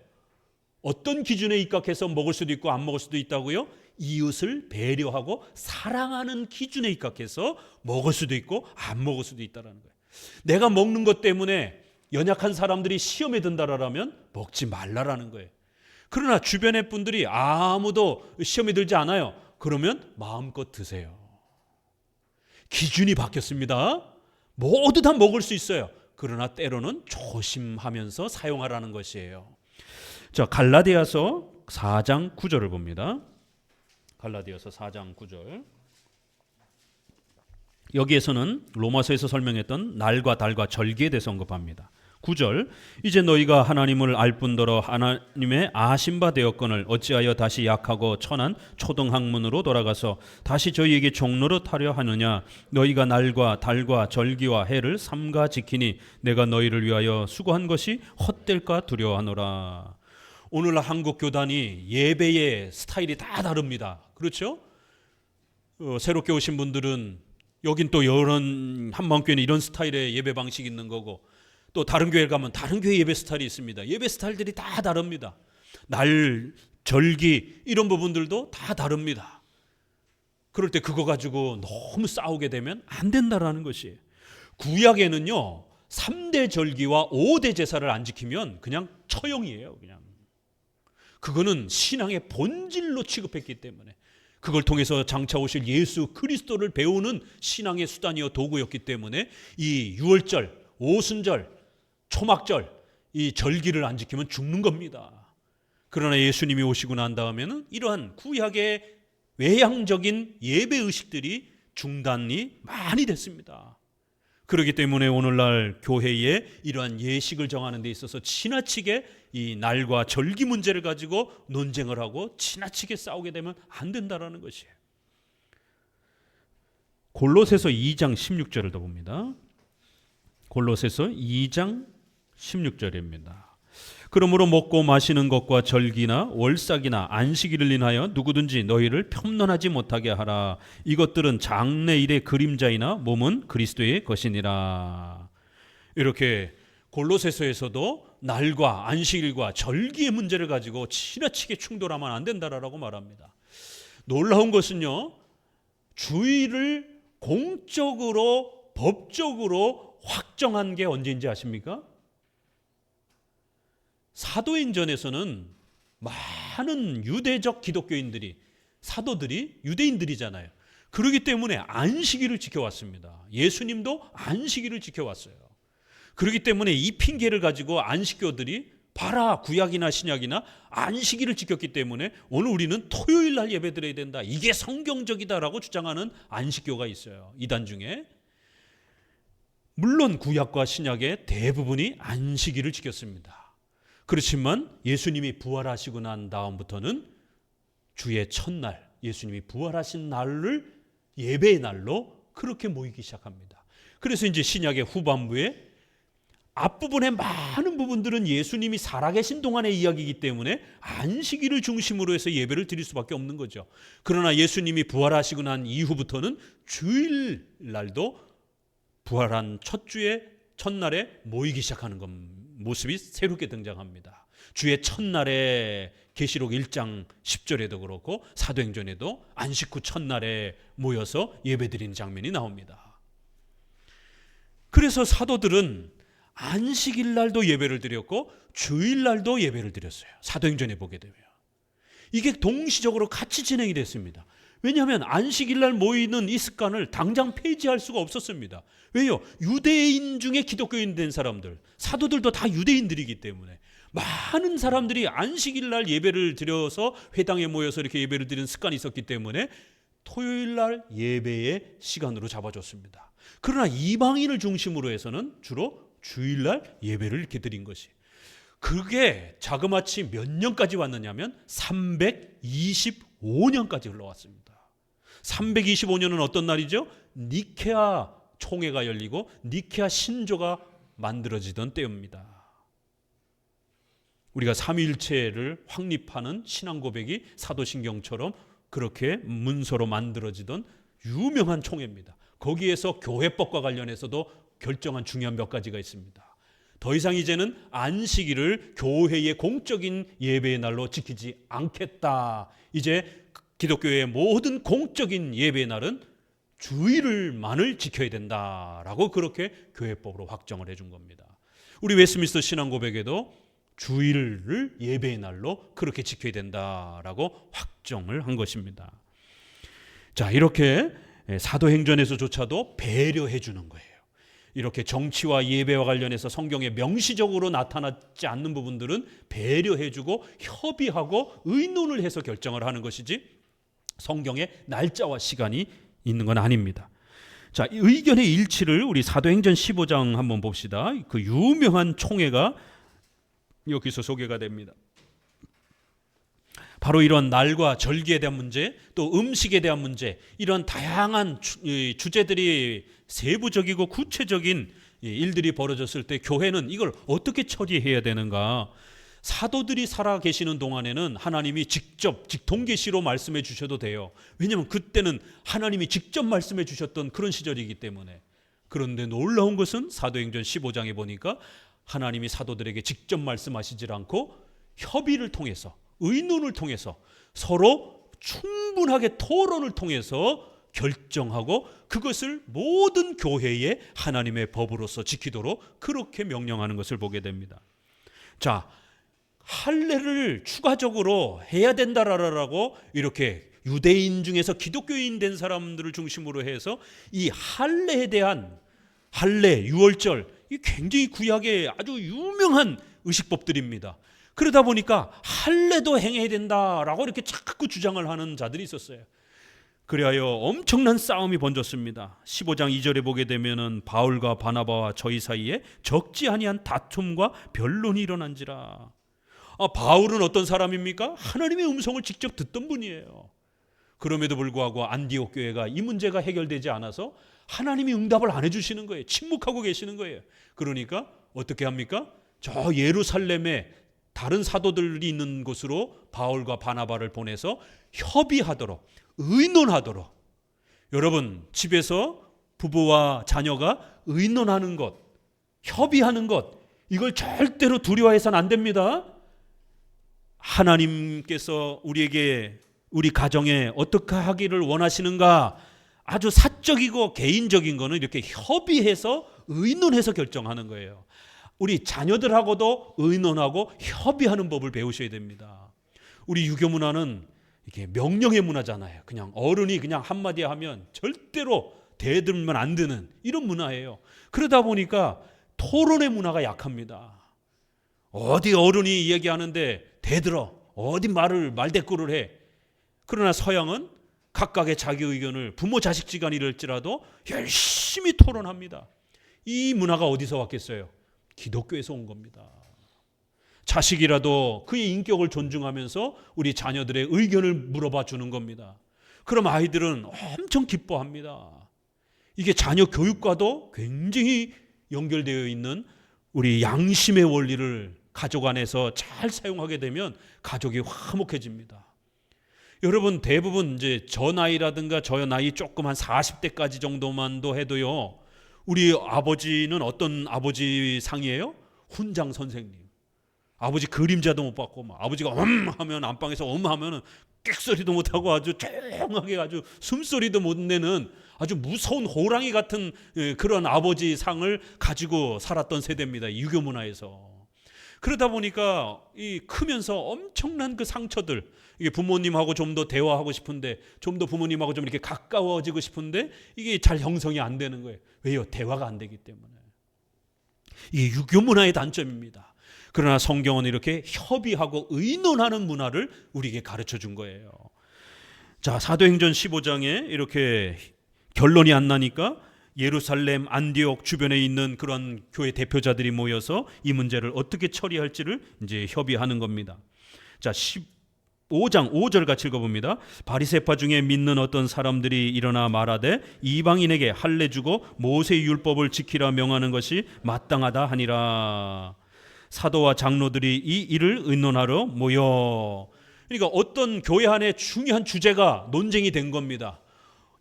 A: 어떤 기준에 입각해서 먹을 수도 있고 안 먹을 수도 있다고요? 이웃을 배려하고 사랑하는 기준에 입각해서 먹을 수도 있고 안 먹을 수도 있다는 거예요. 내가 먹는 것 때문에 연약한 사람들이 시험에 든다라면 먹지 말라라는 거예요. 그러나 주변의 분들이 아무도 시험에 들지 않아요. 그러면 마음껏 드세요. 기준이 바뀌었습니다. 모두 다 먹을 수 있어요. 그러나 때로는 조심하면서 사용하라는 것이에요. 자, 갈라디아서 4장 9절을 봅니다. 갈라디아서 4장 9절. 여기에서는 로마서에서 설명했던 날과 달과 절기에 대해서 언급합니다. 9절. 이제 너희가 하나님을 알 뿐더러 하나님의 아신 바 되었거늘 어찌하여 다시 약하고 천한 초등학문으로 돌아가서 다시 저희에게 종노릇 하려 하느냐. 너희가 날과 달과 절기와 해를 삼가 지키니 내가 너희를 위하여 수고한 것이 헛될까 두려워하노라. 오늘 한국 교단이 예배의 스타일이 다 다릅니다. 그렇죠? 새롭게 오신 분들은 여긴 또 이런 한방교회는 이런 스타일의 예배 방식이 있는 거고 또 다른 교회 가면 다른 교회 예배 스타일이 있습니다. 예배 스타일들이 다 다릅니다. 날, 절기 이런 부분들도 다 다릅니다. 그럴 때 그거 가지고 너무 싸우게 되면 안 된다라는 것이에요. 구약에는요 3대 절기와 5대 제사를 안 지키면 그냥 처형이에요. 그냥 그거는 신앙의 본질로 취급했기 때문에 그걸 통해서 장차 오실 예수 그리스도를 배우는 신앙의 수단이요 도구였기 때문에 이 유월절, 오순절, 초막절 이 절기를 안 지키면 죽는 겁니다. 그러나 예수님이 오시고 난 다음에는 이러한 구약의 외향적인 예배 의식들이 중단이 많이 됐습니다. 그렇기 때문에 오늘날 교회에 이러한 예식을 정하는 데 있어서 지나치게 이 날과 절기 문제를 가지고 논쟁을 하고 지나치게 싸우게 되면 안 된다라는 것이에요. 골로새서 2장 16절을 더 봅니다. 골로새서 2장 16절입니다. 그러므로 먹고 마시는 것과 절기나 월삭이나 안식일을 인하여 누구든지 너희를 편론하지 못하게 하라. 이것들은 장래일의 그림자이나 몸은 그리스도의 것이니라. 이렇게 골로새서에서도 날과 안식일과 절기의 문제를 가지고 지나치게 충돌하면 안 된다라고 말합니다. 놀라운 것은요, 주일을 공적으로 법적으로 확정한 게 언제인지 아십니까? 사도행전에서는 많은 유대적 기독교인들이, 사도들이 유대인들이잖아요. 그렇기 때문에 안식일을 지켜왔습니다. 예수님도 안식일을 지켜왔어요. 그렇기 때문에 이 핑계를 가지고 안식교들이 봐라, 구약이나 신약이나 안식일을 지켰기 때문에 오늘 우리는 토요일 날 예배드려야 된다, 이게 성경적이다라고 주장하는 안식교가 있어요. 이단 중에. 물론 구약과 신약의 대부분이 안식일을 지켰습니다. 그렇지만 예수님이 부활하시고 난 다음부터는 주의 첫날, 예수님이 부활하신 날을 예배의 날로 그렇게 모이기 시작합니다. 그래서 이제 신약의 후반부에 앞부분의 많은 부분들은 예수님이 살아계신 동안의 이야기이기 때문에 안식일을 중심으로 해서 예배를 드릴 수밖에 없는 거죠. 그러나 예수님이 부활하시고 난 이후부터는 주일날도 부활한 첫 주의 첫날에 모이기 시작하는 모습이 새롭게 등장합니다. 주의 첫날에 계시록 1장 10절에도 그렇고 사도행전에도 안식 후 첫날에 모여서 예배드리는 장면이 나옵니다. 그래서 사도들은 안식일 날도 예배를 드렸고 주일 날도 예배를 드렸어요. 사도행전에 보게 되면 이게 동시적으로 같이 진행이 됐습니다. 왜냐하면 안식일 날 모이는 이 습관을 당장 폐지할 수가 없었습니다. 왜요? 유대인 중에 기독교인 된 사람들, 사도들도 다 유대인들이기 때문에 많은 사람들이 안식일 날 예배를 드려서 회당에 모여서 이렇게 예배를 드리는 습관이 있었기 때문에 토요일 날 예배의 시간으로 잡아줬습니다. 그러나 이방인을 중심으로 해서는 주로 주일 날 예배를 이렇게 드린 것이, 그게 자그마치 몇 년까지 왔느냐면 325년까지 흘러왔습니다. 325년은 어떤 날이죠? 니케아 총회가 열리고 니케아 신조가 만들어지던 때입니다. 우리가 삼위일체를 확립하는 신앙 고백이 사도신경처럼 그렇게 문서로 만들어지던 유명한 총회입니다. 거기에서 교회법과 관련해서도 결정한 중요한 몇 가지가 있습니다. 더 이상 이제는 안식일을 교회의 공적인 예배의 날로 지키지 않겠다. 이제 기독교의 모든 공적인 예배의 날은 주일을만을 지켜야 된다라고 그렇게 교회법으로 확정을 해준 겁니다. 우리 웨스트민스터 신앙 고백에도 주일을 예배의 날로 그렇게 지켜야 된다라고 확정을 한 것입니다. 자, 이렇게 사도행전에서조차도 배려해 주는 거예요. 이렇게 정치와 예배와 관련해서 성경에 명시적으로 나타나지 않는 부분들은 배려해주고 협의하고 의논을 해서 결정을 하는 것이지 성경에 날짜와 시간이 있는 건 아닙니다. 자, 의견의 일치를 우리 사도행전 15장 한번 봅시다. 그 유명한 총회가 여기서 소개가 됩니다. 바로 이런 날과 절기에 대한 문제, 또 음식에 대한 문제, 이런 다양한 주제들이 세부적이고 구체적인 일들이 벌어졌을 때 교회는 이걸 어떻게 처리해야 되는가? 사도들이 살아 계시는 동안에는 하나님이 직접 직통계시로 말씀해 주셔도 돼요. 왜냐하면 그때는 하나님이 직접 말씀해 주셨던 그런 시절이기 때문에. 그런데 놀라운 것은 사도행전 15장에 보니까 하나님이 사도들에게 직접 말씀하시질 않고 협의를 통해서, 의논을 통해서, 서로 충분하게 토론을 통해서 결정하고 그것을 모든 교회의 하나님의 법으로서 지키도록 그렇게 명령하는 것을 보게 됩니다. 자, 할례를 추가적으로 해야 된다라고 이렇게 유대인 중에서 기독교인 된 사람들을 중심으로 해서 이 할례에 대한 할례, 유월절, 이 굉장히 구약의 아주 유명한 의식법들입니다. 그러다 보니까 할례도 행해야 된다라고 이렇게 자꾸 주장을 하는 자들이 있었어요. 그리하여 엄청난 싸움이 번졌습니다. 15장 2절에 보게 되면은 바울과 바나바와 저희 사이에 적지 아니한 다툼과 변론이 일어난지라. 바울은 어떤 사람입니까? 하나님의 음성을 직접 듣던 분이에요. 그럼에도 불구하고 안디옥 교회가 이 문제가 해결되지 않아서 하나님이 응답을 안 해주시는 거예요. 침묵하고 계시는 거예요. 그러니까 어떻게 합니까? 저 예루살렘에 다른 사도들이 있는 곳으로 바울과 바나바를 보내서 협의하도록, 의논하도록. 여러분, 집에서 부부와 자녀가 의논하는 것, 협의하는 것, 이걸 절대로 두려워해서는 안 됩니다. 하나님께서 우리에게, 우리 가정에 어떻게 하기를 원하시는가, 아주 사적이고 개인적인 거는 이렇게 협의해서, 의논해서 결정하는 거예요. 우리 자녀들하고도 의논하고 협의하는 법을 배우셔야 됩니다. 우리 유교 문화는 이게 명령의 문화잖아요. 그냥 어른이 그냥 한마디 하면 절대로 대들면 안 되는 이런 문화예요. 그러다 보니까 토론의 문화가 약합니다. 어디 어른이 얘기하는데 대들어, 어디 말대꾸를 해. 그러나 서양은 각각의 자기 의견을 부모 자식지간 이럴지라도 열심히 토론합니다. 이 문화가 어디서 왔겠어요? 기독교에서 온 겁니다. 자식이라도 그의 인격을 존중하면서 우리 자녀들의 의견을 물어봐 주는 겁니다. 그럼 아이들은 엄청 기뻐합니다. 이게 자녀 교육과도 굉장히 연결되어 있는 우리 양심의 원리를 가족 안에서 잘 사용하게 되면 가족이 화목해집니다. 여러분, 대부분 이제 저 나이라든가 저 나이 조금 한 40대까지 정도만도 해도요, 우리 아버지는 어떤 아버지 상이에요? 훈장 선생님. 아버지 그림자도 못 받고, 아버지가 하면 안방에서 하면 꽥소리도 못 하고 아주 조용하게 아주 숨소리도 못 내는 아주 무서운 호랑이 같은 그런 아버지 상을 가지고 살았던 세대입니다. 유교 문화에서. 그러다 보니까 이 크면서 엄청난 그 상처들, 이게 부모님하고 좀 더 대화하고 싶은데, 좀 더 부모님하고 좀 이렇게 가까워지고 싶은데 이게 잘 형성이 안 되는 거예요. 왜요? 대화가 안 되기 때문에. 이게 유교 문화의 단점입니다. 그러나 성경은 이렇게 협의하고 의논하는 문화를 우리에게 가르쳐 준 거예요. 자, 사도행전 15장에 이렇게 결론이 안 나니까 예루살렘, 안디옥 주변에 있는 그런 교회 대표자들이 모여서 이 문제를 어떻게 처리할지를 이제 협의하는 겁니다. 자, 15장 5절 같이 읽어봅니다. 바리새파 중에 믿는 어떤 사람들이 일어나 말하되 이방인에게 할례 주고 모세의 율법을 지키라 명하는 것이 마땅하다 하니라. 사도와 장로들이 이 일을 의논하러 모여. 그러니까 어떤 교회 안에 중요한 주제가 논쟁이 된 겁니다.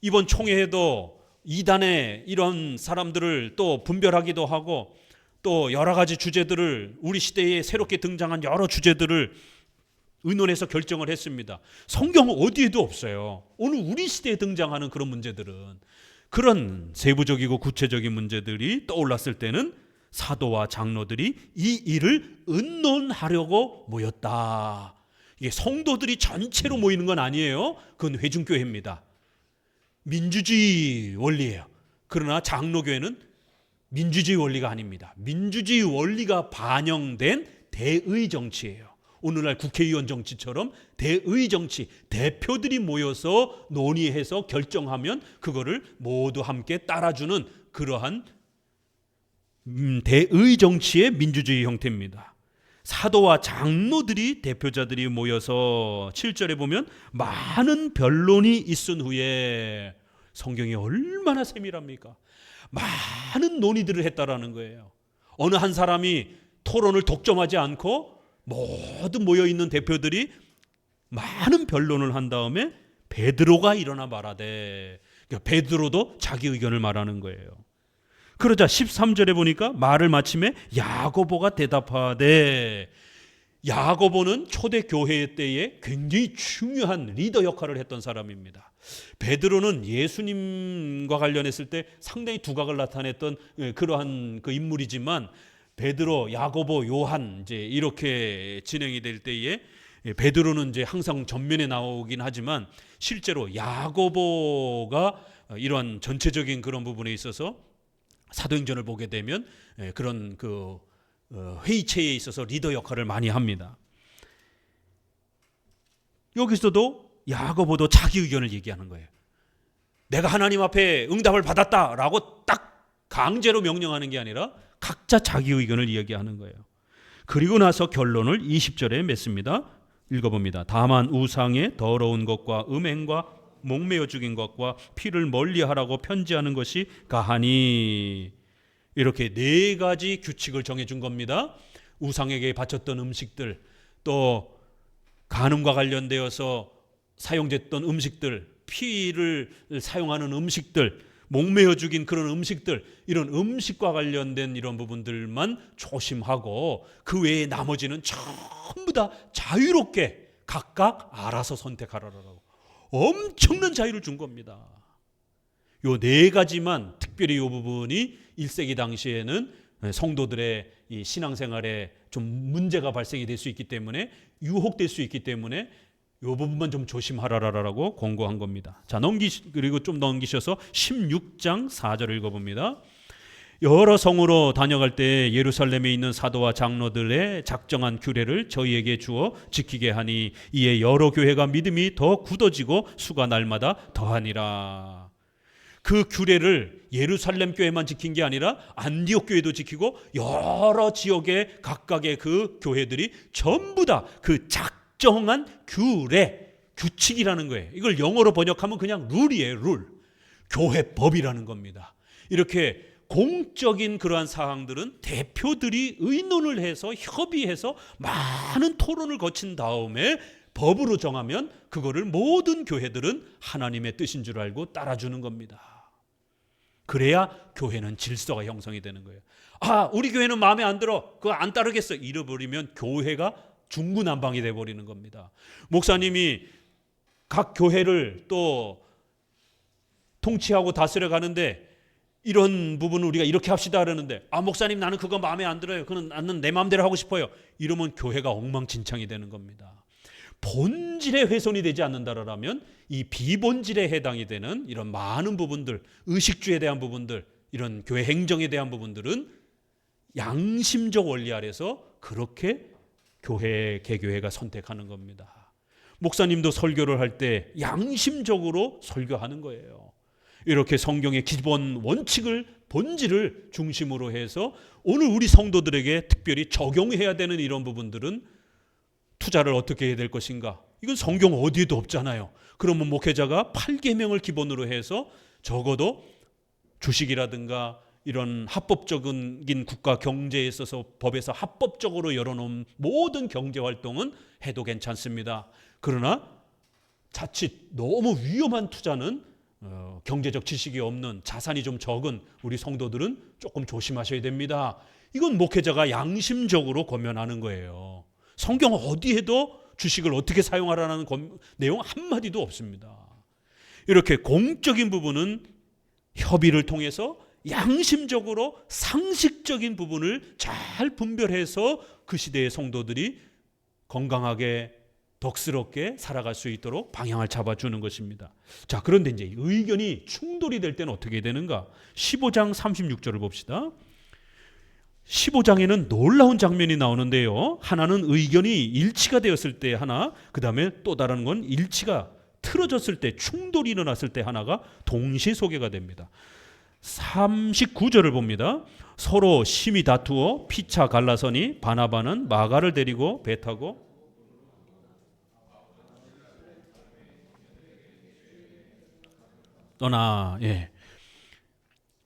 A: 이번 총회에도 이단의 이런 사람들을 또 분별하기도 하고, 또 여러 가지 주제들을, 우리 시대에 새롭게 등장한 여러 주제들을 의논해서 결정을 했습니다. 성경은 어디에도 없어요. 오늘 우리 시대에 등장하는 그런 문제들은, 그런 세부적이고 구체적인 문제들이 떠올랐을 때는 사도와 장로들이 이 일을 의논하려고 모였다. 이게 성도들이 전체로 모이는 건 아니에요. 그건 회중교회입니다. 민주주의 원리예요. 그러나 장로교회는 민주주의 원리가 아닙니다. 민주주의 원리가 반영된 대의 정치예요. 오늘날 국회의원 정치처럼 대의 정치, 대표들이 모여서 논의해서 결정하면 그거를 모두 함께 따라주는 그러한 대의 정치의 민주주의 형태입니다. 사도와 장로들이, 대표자들이 모여서 7절에 보면 많은 변론이 있은 후에, 성경이 얼마나 세밀합니까? 많은 논의들을 했다라는 거예요. 어느 한 사람이 토론을 독점하지 않고 모두 모여있는 대표들이 많은 변론을 한 다음에 베드로가 일어나 말하되, 그러니까 베드로도 자기 의견을 말하는 거예요. 그러자 13절에 보니까 말을 마침에 야고보가 대답하되, 야고보는 초대 교회 때에 굉장히 중요한 리더 역할을 했던 사람입니다. 베드로는 예수님과 관련했을 때 상당히 두각을 나타냈던 그러한 그 인물이지만, 베드로, 야고보, 요한 이제 이렇게 진행이 될 때에 베드로는 이제 항상 전면에 나오긴 하지만 실제로 야고보가 이러한 전체적인 그런 부분에 있어서 사도행전을 보게 되면 그런 그 회의체에 있어서 리더 역할을 많이 합니다. 여기서도 야고보도 자기 의견을 얘기하는 거예요. 내가 하나님 앞에 응답을 받았다라고 딱 강제로 명령하는 게 아니라 각자 자기 의견을 이야기하는 거예요. 그리고 나서 결론을 20절에 맺습니다. 읽어봅니다. 다만 우상의 더러운 것과 음행과 목매어 죽인 것과 피를 멀리하라고 편지하는 것이 가하니. 이렇게 네 가지 규칙을 정해준 겁니다. 우상에게 바쳤던 음식들, 또 간음과 관련되어서 사용됐던 음식들, 피를 사용하는 음식들, 목매어 죽인 그런 음식들, 이런 음식과 관련된 이런 부분들만 조심하고 그 외에 나머지는 전부 다 자유롭게 각각 알아서 선택하라라고 엄청난 자유를 준 겁니다. 요 네 가지만 특별히 이 부분이 1세기 당시에는 성도들의 이 신앙생활에 좀 문제가 발생이 될 수 있기 때문에, 유혹될 수 있기 때문에 이 부분만 좀 조심하라라고 권고한 겁니다. 자, 그리고 좀 넘기셔서 16장 4절을 읽어봅니다. 여러 성으로 다녀갈 때 예루살렘에 있는 사도와 장로들의 작정한 규례를 저희에게 주어 지키게 하니 이에 여러 교회가 믿음이 더 굳어지고 수가 날마다 더하니라. 그 규례를 예루살렘 교회만 지킨 게 아니라 안디옥 교회도 지키고 여러 지역의 각각의 그 교회들이 전부 다 그 작정한 규례, 규칙이라는 거예요. 이걸 영어로 번역하면 그냥 룰이에요. 룰. 교회법이라는 겁니다. 이렇게 공적인 그러한 사항들은 대표들이 의논을 해서 협의해서 많은 토론을 거친 다음에 법으로 정하면 그거를 모든 교회들은 하나님의 뜻인 줄 알고 따라주는 겁니다. 그래야 교회는 질서가 형성이 되는 거예요. 아, 우리 교회는 마음에 안 들어, 그거 안 따르겠어, 이래버리면 교회가 중구난방이 돼버리는 겁니다. 목사님이 각 교회를 또 통치하고 다스려 가는데 이런 부분은 우리가 이렇게 합시다 그러는데, 아, 목사님 나는 그거 마음에 안 들어요, 그건 나는 내 마음대로 하고 싶어요, 이러면 교회가 엉망진창이 되는 겁니다. 본질의 훼손이 되지 않는다라면 이 비본질에 해당이 되는 이런 많은 부분들, 의식주에 대한 부분들, 이런 교회 행정에 대한 부분들은 양심적 원리 아래서 그렇게 개교회가 선택하는 겁니다. 목사님도 설교를 할 때 양심적으로 설교하는 거예요. 이렇게 성경의 기본 원칙을, 본질을 중심으로 해서 오늘 우리 성도들에게 특별히 적용해야 되는 이런 부분들은 투자를 어떻게 해야 될 것인가? 이건 성경 어디에도 없잖아요. 그러면 목회자가 8계명을 기본으로 해서 적어도 주식이라든가 이런 합법적인 국가 경제에 있어서 법에서 합법적으로 열어놓은 모든 경제 활동은 해도 괜찮습니다. 그러나 자칫 너무 위험한 투자는 경제적 지식이 없는, 자산이 좀 적은 우리 성도들은 조금 조심하셔야 됩니다. 이건 목회자가 양심적으로 권면하는 거예요. 성경 어디에도 주식을 어떻게 사용하라는 내용 한마디도 없습니다. 이렇게 공적인 부분은 협의를 통해서 양심적으로 상식적인 부분을 잘 분별해서 그 시대의 성도들이 건강하게 덕스럽게 살아갈 수 있도록 방향을 잡아주는 것입니다. 자, 그런데 이제 의견이 충돌이 될 때는 어떻게 되는가? 15장 36절을 봅시다. 15장에는 놀라운 장면이 나오는데요. 하나는 의견이 일치가 되었을 때 하나, 그 다음에 또 다른 건 일치가 틀어졌을 때, 충돌이 일어났을 때 하나가 동시에 소개가 됩니다. 39절을 봅니다. 서로 심히 다투어 피차 갈라서니 바나바는 마가를 데리고 배 타고 떠나.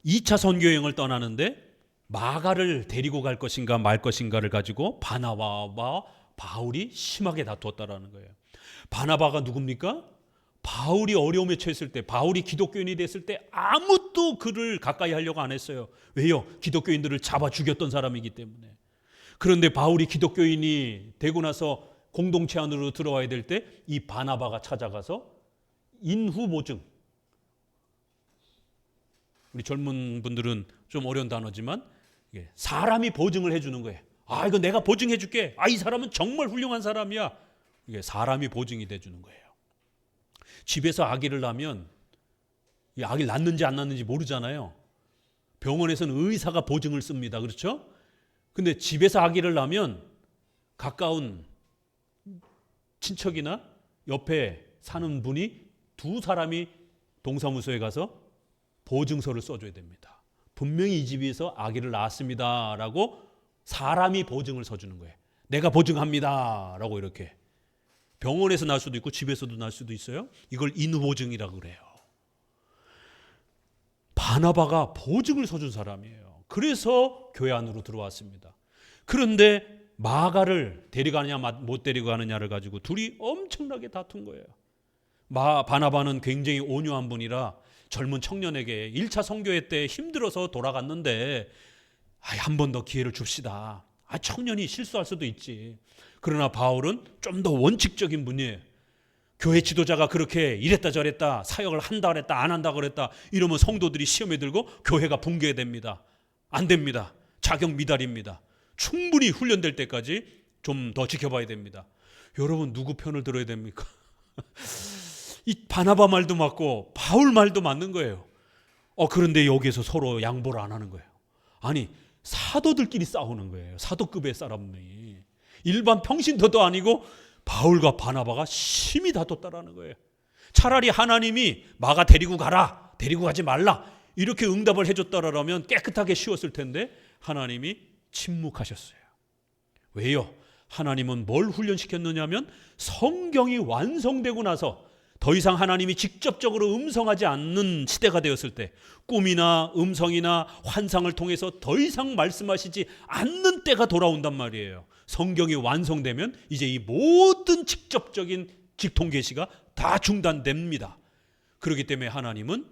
A: 2차 선교 여행을 떠나는데 마가를 데리고 갈 것인가 말 것인가를 가지고 바나바와 바울이 심하게 다투었다라는 거예요. 바나바가 누굽니까? 바울이 어려움에 처했을 때, 바울이 기독교인이 됐을 때 아무도 그를 가까이 하려고 안 했어요. 왜요? 기독교인들을 잡아 죽였던 사람이기 때문에. 그런데 바울이 기독교인이 되고 나서 공동체 안으로 들어와야 될 때 이 바나바가 찾아가서 인후보증, 우리 젊은 분들은 좀 어려운 단어지만 사람이 보증을 해주는 거예요. 아, 이거 내가 보증해 줄게. 아, 이 사람은 정말 훌륭한 사람이야. 이게 사람이 보증이 돼주는 거예요. 집에서 아기를 낳으면 이 아기를 낳는지 안 낳는지 모르잖아요. 병원에서는 의사가 보증을 씁니다. 그렇죠? 근데 집에서 아기를 낳으면 가까운 친척이나 옆에 사는 분이 두 사람이 동사무소에 가서 보증서를 써줘야 됩니다. 분명히 이 집에서 아기를 낳았습니다 라고 사람이 보증을 서주는 거예요. 내가 보증합니다 라고. 이렇게 병원에서 날 수도 있고 집에서도 날 수도 있어요. 이걸 인후보증이라고 그래요. 바나바가 보증을 서준 사람이에요. 그래서 교회 안으로 들어왔습니다. 그런데 마가를 데려가느냐 못 데려가느냐를 가지고 둘이 엄청나게 다툰 거예요. 바나바는 굉장히 온유한 분이라 젊은 청년에게 1차 선교회 때 힘들어서 돌아갔는데 한 번 더 기회를 줍시다. 청년이 실수할 수도 있지. 그러나 바울은 좀 더 원칙적인 분이에요. 교회 지도자가 그렇게 이랬다 저랬다 사역을 한다 그랬다 안 한다 그랬다 이러면 성도들이 시험에 들고 교회가 붕괴됩니다. 안 됩니다. 자격 미달입니다. 충분히 훈련될 때까지 좀 더 지켜봐야 됩니다. 여러분 누구 편을 들어야 됩니까? 이 바나바 말도 맞고 바울 말도 맞는 거예요. 그런데 여기에서 서로 양보를 안 하는 거예요. 아니 사도들끼리 싸우는 거예요. 사도급의 사람이 일반 평신도도 아니고 바울과 바나바가 심히 다퉜다라는 거예요. 차라리 하나님이 마가 데리고 가라, 데리고 가지 말라 이렇게 응답을 해줬다라면 깨끗하게 쉬웠을 텐데 하나님이 침묵하셨어요. 왜요? 하나님은 뭘 훈련시켰느냐면 성경이 완성되고 나서 더 이상 하나님이 직접적으로 음성하지 않는 시대가 되었을 때, 꿈이나 음성이나 환상을 통해서 더 이상 말씀하시지 않는 때가 돌아온단 말이에요. 성경이 완성되면 이제 이 모든 직접적인 직통계시가 다 중단됩니다. 그렇기 때문에 하나님은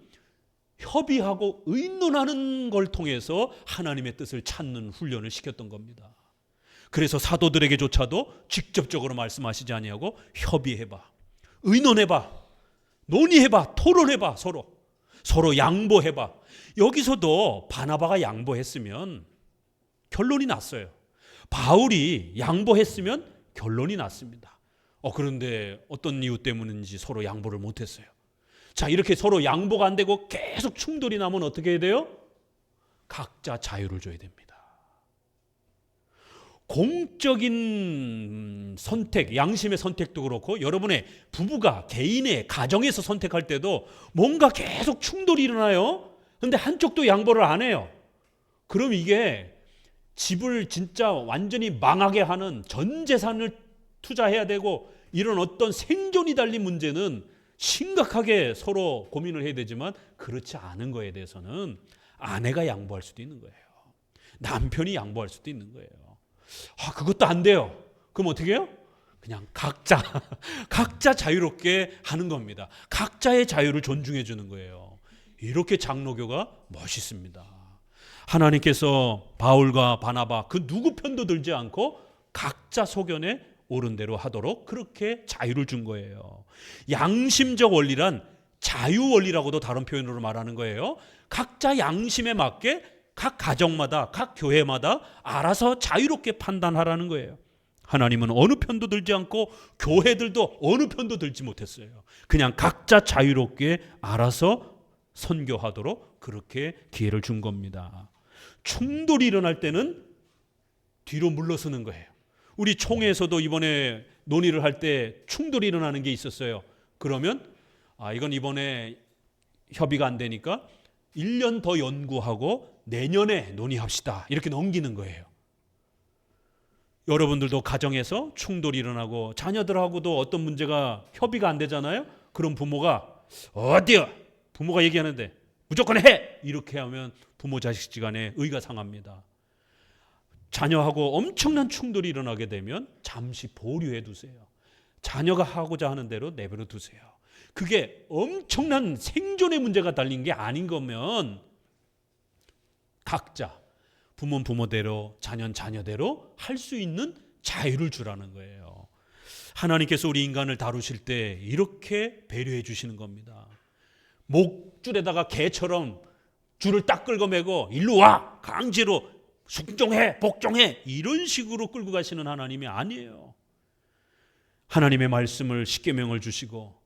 A: 협의하고 의논하는 걸 통해서 하나님의 뜻을 찾는 훈련을 시켰던 겁니다. 그래서 사도들에게조차도 직접적으로 말씀하시지 아니하고 협의해봐, 의논해봐, 논의해봐, 토론해봐, 서로 양보해봐. 여기서도 바나바가 양보했으면 결론이 났어요. 바울이 양보했으면 결론이 났습니다. 그런데 어떤 이유 때문인지 서로 양보를 못했어요. 자, 이렇게 서로 양보가 안 되고 계속 충돌이 나면 어떻게 해야 돼요? 각자 자유를 줘야 됩니다. 공적인 선택, 양심의 선택도 그렇고 여러분의 부부가 개인의 가정에서 선택할 때도 뭔가 계속 충돌이 일어나요. 그런데 한쪽도 양보를 안 해요. 그럼 이게 집을 진짜 완전히 망하게 하는 전 재산을 투자해야 되고 이런 어떤 생존이 달린 문제는 심각하게 서로 고민을 해야 되지만 그렇지 않은 거에 대해서는 아내가 양보할 수도 있는 거예요. 남편이 양보할 수도 있는 거예요. 그것도 안 돼요. 그럼 어떻게 해요? 그냥 각자 자유롭게 하는 겁니다. 각자의 자유를 존중해 주는 거예요. 이렇게 장로교가 멋있습니다. 하나님께서 바울과 바나바 그 누구 편도 들지 않고 각자 소견에 옳은 대로 하도록 그렇게 자유를 준 거예요. 양심적 원리란 자유 원리라고도 다른 표현으로 말하는 거예요. 각자 양심에 맞게 각 가정마다 각 교회마다 알아서 자유롭게 판단하라는 거예요. 하나님은 어느 편도 들지 않고 교회들도 어느 편도 들지 못했어요. 그냥 각자 자유롭게 알아서 선교하도록 그렇게 기회를 준 겁니다. 충돌이 일어날 때는 뒤로 물러서는 거예요. 우리 총회에서도 이번에 논의를 할 때 충돌이 일어나는 게 있었어요. 그러면 이건 이번에 협의가 안 되니까 1년 더 연구하고 내년에 논의합시다. 이렇게 넘기는 거예요. 여러분들도 가정에서 충돌이 일어나고 자녀들하고도 어떤 문제가 협의가 안 되잖아요. 그럼 부모가 어디요? 부모가 얘기하는데 무조건 해! 이렇게 하면 부모 자식 간에 의가 상합니다. 자녀하고 엄청난 충돌이 일어나게 되면 잠시 보류해 두세요. 자녀가 하고자 하는 대로 내버려 두세요. 그게 엄청난 생존의 문제가 달린 게 아닌 거면 각자 부모는 부모대로 자녀는 자녀대로 할 수 있는 자유를 주라는 거예요. 하나님께서 우리 인간을 다루실 때 이렇게 배려해 주시는 겁니다. 목줄에다가 개처럼 줄을 딱 끌고 매고 일로 와! 강제로 순종해! 복종해! 이런 식으로 끌고 가시는 하나님이 아니에요. 하나님의 말씀을 십계명을 주시고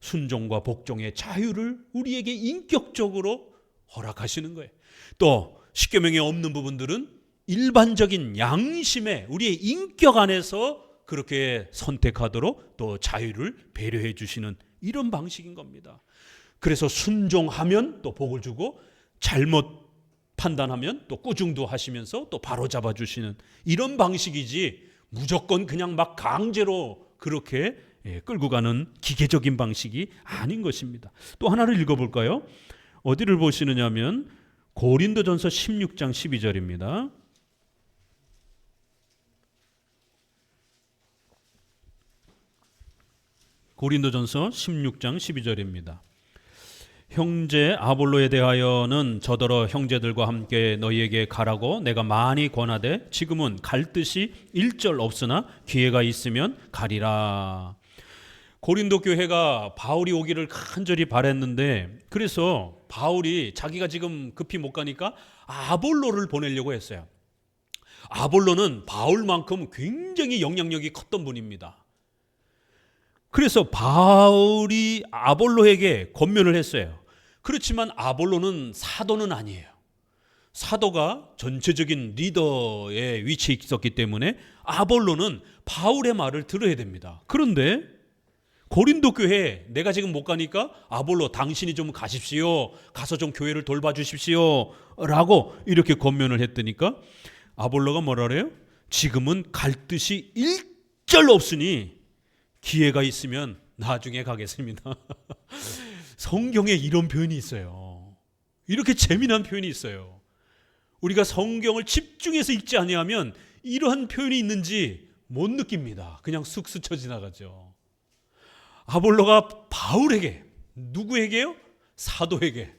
A: 순종과 복종의 자유를 우리에게 인격적으로 허락하시는 거예요. 또 십계명에 없는 부분들은 일반적인 양심에 우리의 인격 안에서 그렇게 선택하도록 또 자유를 배려해 주시는 이런 방식인 겁니다. 그래서 순종하면 또 복을 주고 잘못 판단하면 또 꾸중도 하시면서 또 바로 잡아주시는 이런 방식이지 무조건 그냥 막 강제로 그렇게 끌고 가는 기계적인 방식이 아닌 것입니다. 또 하나를 읽어볼까요? 어디를 보시느냐 하면 고린도전서 16장 12절입니다. 고린도전서 16장 12절입니다. 형제 아볼로에 대하여는 저더러 형제들과 함께 너희에게 가라고 내가 많이 권하되 지금은 갈 뜻이 일절 없으나 기회가 있으면 가리라. 고린도 교회가 바울이 오기를 간절히 바랬는데, 그래서 바울이 자기가 지금 급히 못 가니까 아볼로를 보내려고 했어요. 아볼로는 바울만큼 굉장히 영향력이 컸던 분입니다. 그래서 바울이 아볼로에게 권면을 했어요. 그렇지만 아볼로는 사도는 아니에요. 사도가 전체적인 리더의 위치에 있었기 때문에 아볼로는 바울의 말을 들어야 됩니다. 그런데 고린도 교회에 내가 지금 못 가니까 아볼로 당신이 좀 가십시오. 가서 좀 교회를 돌봐주십시오 라고 이렇게 권면을 했더니까 아볼로가 뭐라 그래요? 지금은 갈 뜻이 일절 없으니 기회가 있으면 나중에 가겠습니다. 성경에 이런 표현이 있어요. 이렇게 재미난 표현이 있어요. 우리가 성경을 집중해서 읽지 아니하면 이러한 표현이 있는지 못 느낍니다. 그냥 쑥 스쳐 지나가죠. 아볼로가 바울에게, 누구에게요? 사도에게,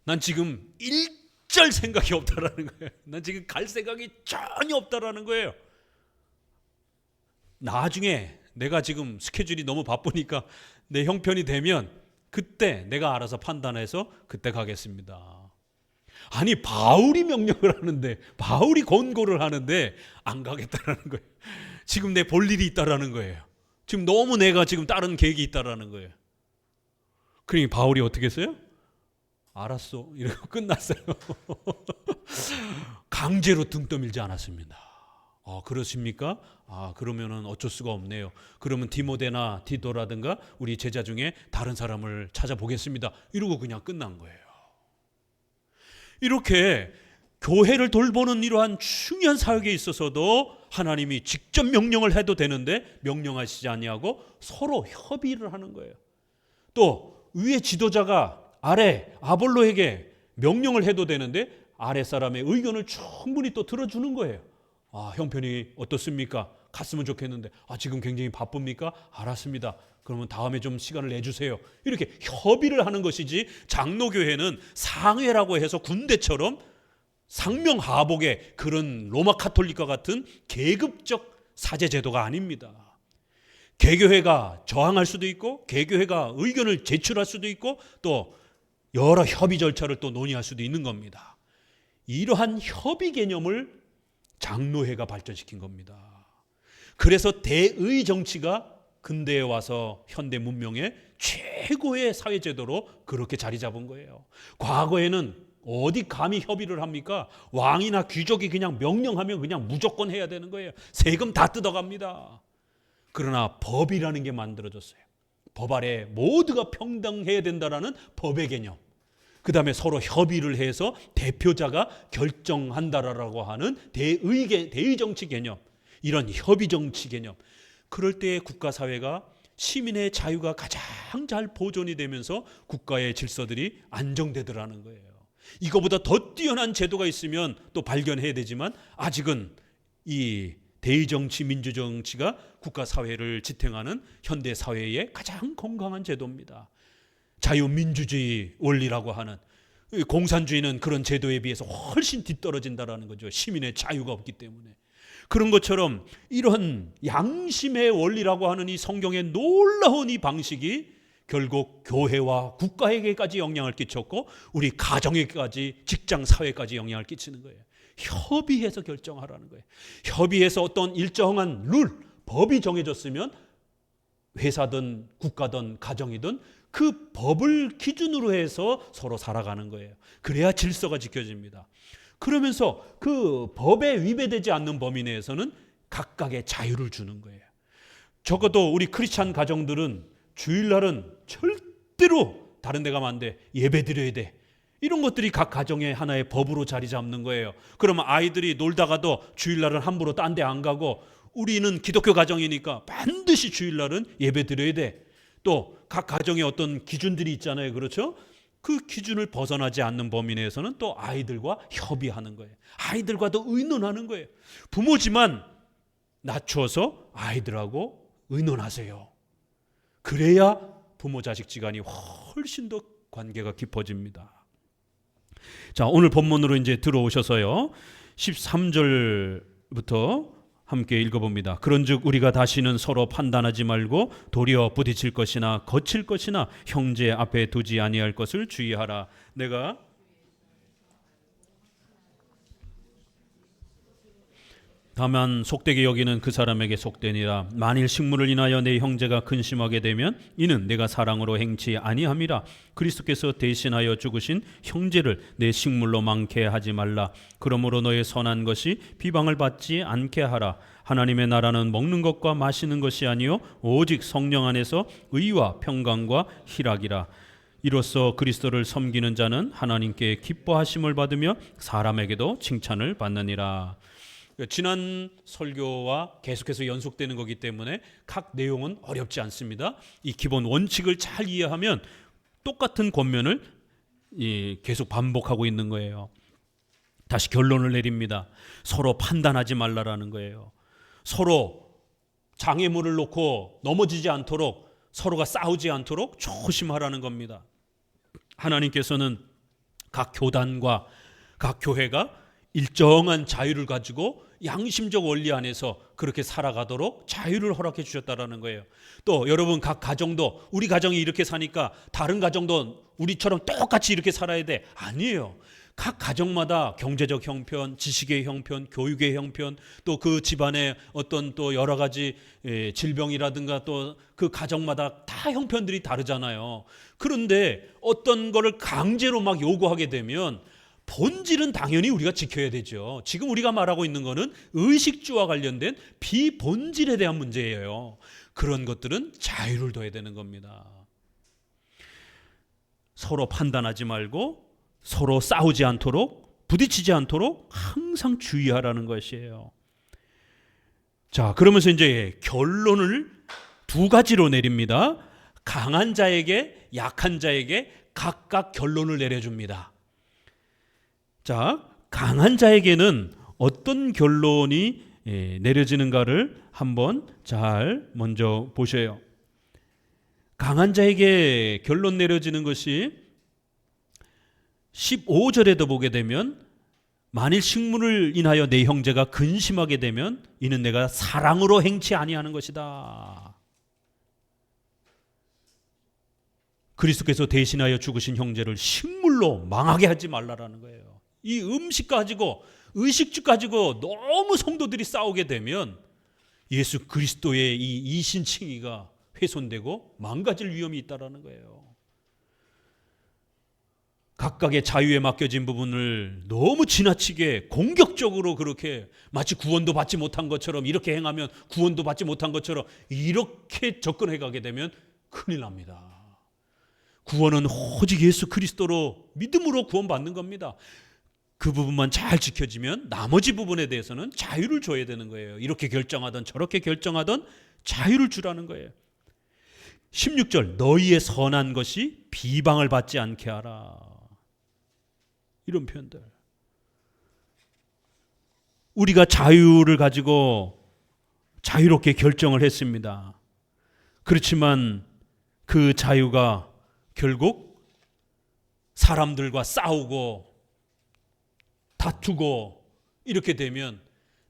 A: 난 지금 일절 생각이 없다라는 거예요. 난 지금 갈 생각이 전혀 없다라는 거예요. 나중에 내가 지금 스케줄이 너무 바쁘니까 내 형편이 되면 그때 내가 알아서 판단해서 그때 가겠습니다. 아니, 바울이 명령을 하는데, 바울이 권고를 하는데 안 가겠다라는 거예요. 지금 내 볼 일이 있다라는 거예요. 지금 너무 내가 지금 다른 계획이 있다라는 거예요. 그러니까 바울이 어떻게 했어요? 알았어 이러고 끝났어요. 강제로 등 떠밀지 않았습니다. 그렇습니까? 그러면은 어쩔 수가 없네요. 그러면 디모데나 디도라든가 우리 제자 중에 다른 사람을 찾아보겠습니다. 이러고 그냥 끝난 거예요. 이렇게 교회를 돌보는 이러한 중요한 사역에 있어서도 하나님이 직접 명령을 해도 되는데 명령하시지 아니하고 서로 협의를 하는 거예요. 또 위에 지도자가 아래 아볼로에게 명령을 해도 되는데 아래 사람의 의견을 충분히 또 들어주는 거예요. 형편이 어떻습니까? 갔으면 좋겠는데 지금 굉장히 바쁩니까? 알았습니다. 그러면 다음에 좀 시간을 내주세요. 이렇게 협의를 하는 것이지, 장로교회는 상회라고 해서 군대처럼 상명하복의 그런 로마 카톨릭과 같은 계급적 사제 제도가 아닙니다. 개교회가 저항할 수도 있고 개교회가 의견을 제출할 수도 있고 또 여러 협의 절차를 또 논의할 수도 있는 겁니다. 이러한 협의 개념을 장로회가 발전시킨 겁니다. 그래서 대의 정치가 근대에 와서 현대 문명의 최고의 사회제도로 그렇게 자리 잡은 거예요. 과거에는 어디 감히 협의를 합니까? 왕이나 귀족이 그냥 명령하면 그냥 무조건 해야 되는 거예요. 세금 다 뜯어갑니다. 그러나 법이라는 게 만들어졌어요. 법 아래 모두가 평등해야 된다라는 법의 개념. 그 다음에 서로 협의를 해서 대표자가 결정한다라고 하는 대의 정치 개념. 이런 협의 정치 개념. 그럴 때 국가사회가 시민의 자유가 가장 잘 보존이 되면서 국가의 질서들이 안정되더라는 거예요. 이거보다 더 뛰어난 제도가 있으면 또 발견해야 되지만 아직은 이 대의정치, 민주정치가 국가사회를 지탱하는 현대사회의 가장 건강한 제도입니다. 자유민주주의 원리라고 하는, 공산주의는 그런 제도에 비해서 훨씬 뒤떨어진다는 거죠. 시민의 자유가 없기 때문에. 그런 것처럼 이런 양심의 원리라고 하는 이 성경의 놀라운 이 방식이 결국 교회와 국가에게까지 영향을 끼쳤고 우리 가정에까지, 직장 사회까지 영향을 끼치는 거예요. 협의해서 결정하라는 거예요. 협의해서 어떤 일정한 룰, 법이 정해졌으면 회사든 국가든 가정이든 그 법을 기준으로 해서 서로 살아가는 거예요. 그래야 질서가 지켜집니다. 그러면서 그 법에 위배되지 않는 범위 내에서는 각각의 자유를 주는 거예요. 적어도 우리 크리스찬 가정들은 주일날은 절대로 다른 데 가면 안 돼. 예배 드려야 돼. 이런 것들이 각 가정의 하나의 법으로 자리 잡는 거예요. 그러면 아이들이 놀다가도 주일날은 함부로 딴 데 안 가고, 우리는 기독교 가정이니까 반드시 주일날은 예배 드려야 돼. 또 각 가정에 어떤 기준들이 있잖아요. 그렇죠? 그 기준을 벗어나지 않는 범위 내에서는 또 아이들과 협의하는 거예요. 아이들과도 의논하는 거예요. 부모지만 낮춰서 아이들하고 의논하세요. 그래야 부모 자식 지간이 훨씬 더 관계가 깊어집니다. 자, 오늘 본문으로 이제 들어오셔서요. 13절부터 함께 읽어봅니다. 그런즉 우리가 다시는 서로 판단하지 말고 도리어 부딪힐 것이나 거칠 것이나 형제 앞에 두지 아니할 것을 주의하라. 내가 다만 속되게 여기는 그 사람에게 속되니라. 만일 식물을 인하여 내 형제가 근심하게 되면 이는 내가 사랑으로 행치 아니함이라. 그리스도께서 대신하여 죽으신 형제를 내 식물로 많게 하지 말라. 그러므로 너의 선한 것이 비방을 받지 않게 하라. 하나님의 나라는 먹는 것과 마시는 것이 아니요 오직 성령 안에서 의와 평강과 희락이라. 이로써 그리스도를 섬기는 자는 하나님께 기뻐하심을 받으며 사람에게도 칭찬을 받느니라. 지난 설교와 계속해서 연속되는 거기 때문에 각 내용은 어렵지 않습니다. 이 기본 원칙을 잘 이해하면 똑같은 권면을 계속 반복하고 있는 거예요. 다시 결론을 내립니다. 서로 판단하지 말라라는 거예요. 서로 장애물을 놓고 넘어지지 않도록, 서로가 싸우지 않도록 조심하라는 겁니다. 하나님께서는 각 교단과 각 교회가 일정한 자유를 가지고 양심적 원리 안에서 그렇게 살아가도록 자유를 허락해 주셨다라는 거예요. 또 여러분 각 가정도 우리 가정이 이렇게 사니까 다른 가정도 우리처럼 똑같이 이렇게 살아야 돼. 아니에요. 각 가정마다 경제적 형편, 지식의 형편, 교육의 형편, 또 그 집안의 어떤 또 여러 가지 질병이라든가 또 그 가정마다 다 형편들이 다르잖아요. 그런데 어떤 거를 강제로 막 요구하게 되면 본질은 당연히 우리가 지켜야 되죠. 지금 우리가 말하고 있는 거는 의식주와 관련된 비본질에 대한 문제예요. 그런 것들은 자유를 둬야 되는 겁니다. 서로 판단하지 말고 서로 싸우지 않도록, 부딪히지 않도록 항상 주의하라는 것이에요. 자, 그러면서 이제 결론을 두 가지로 내립니다. 강한 자에게, 약한 자에게 각각 결론을 내려줍니다. 자, 강한 자에게는 어떤 결론이 내려지는가를 한번 잘 먼저 보셔요. 강한 자에게 결론 내려지는 것이 15절에도 보게 되면 만일 식물을 인하여 내 형제가 근심하게 되면 이는 내가 사랑으로 행치 아니하는 것이다. 그리스도께서 대신하여 죽으신 형제를 식물로 망하게 하지 말라라는 거예요. 이 음식 가지고 의식주 가지고 너무 성도들이 싸우게 되면 예수 그리스도의 이 이신칭의가 훼손되고 망가질 위험이 있다라는 거예요. 각각의 자유에 맡겨진 부분을 너무 지나치게 공격적으로 그렇게 마치 구원도 받지 못한 것처럼 이렇게 행하면 구원도 받지 못한 것처럼 이렇게 접근해 가게 되면 큰일 납니다. 구원은 오직 예수 그리스도로 믿음으로 구원받는 겁니다. 그 부분만 잘 지켜지면 나머지 부분에 대해서는 자유를 줘야 되는 거예요. 이렇게 결정하든 저렇게 결정하든 자유를 주라는 거예요. 16절 너희의 선한 것이 비방을 받지 않게 하라. 이런 표현들. 우리가 자유를 가지고 자유롭게 결정을 했습니다. 그렇지만 그 자유가 결국 사람들과 싸우고 다투고 이렇게 되면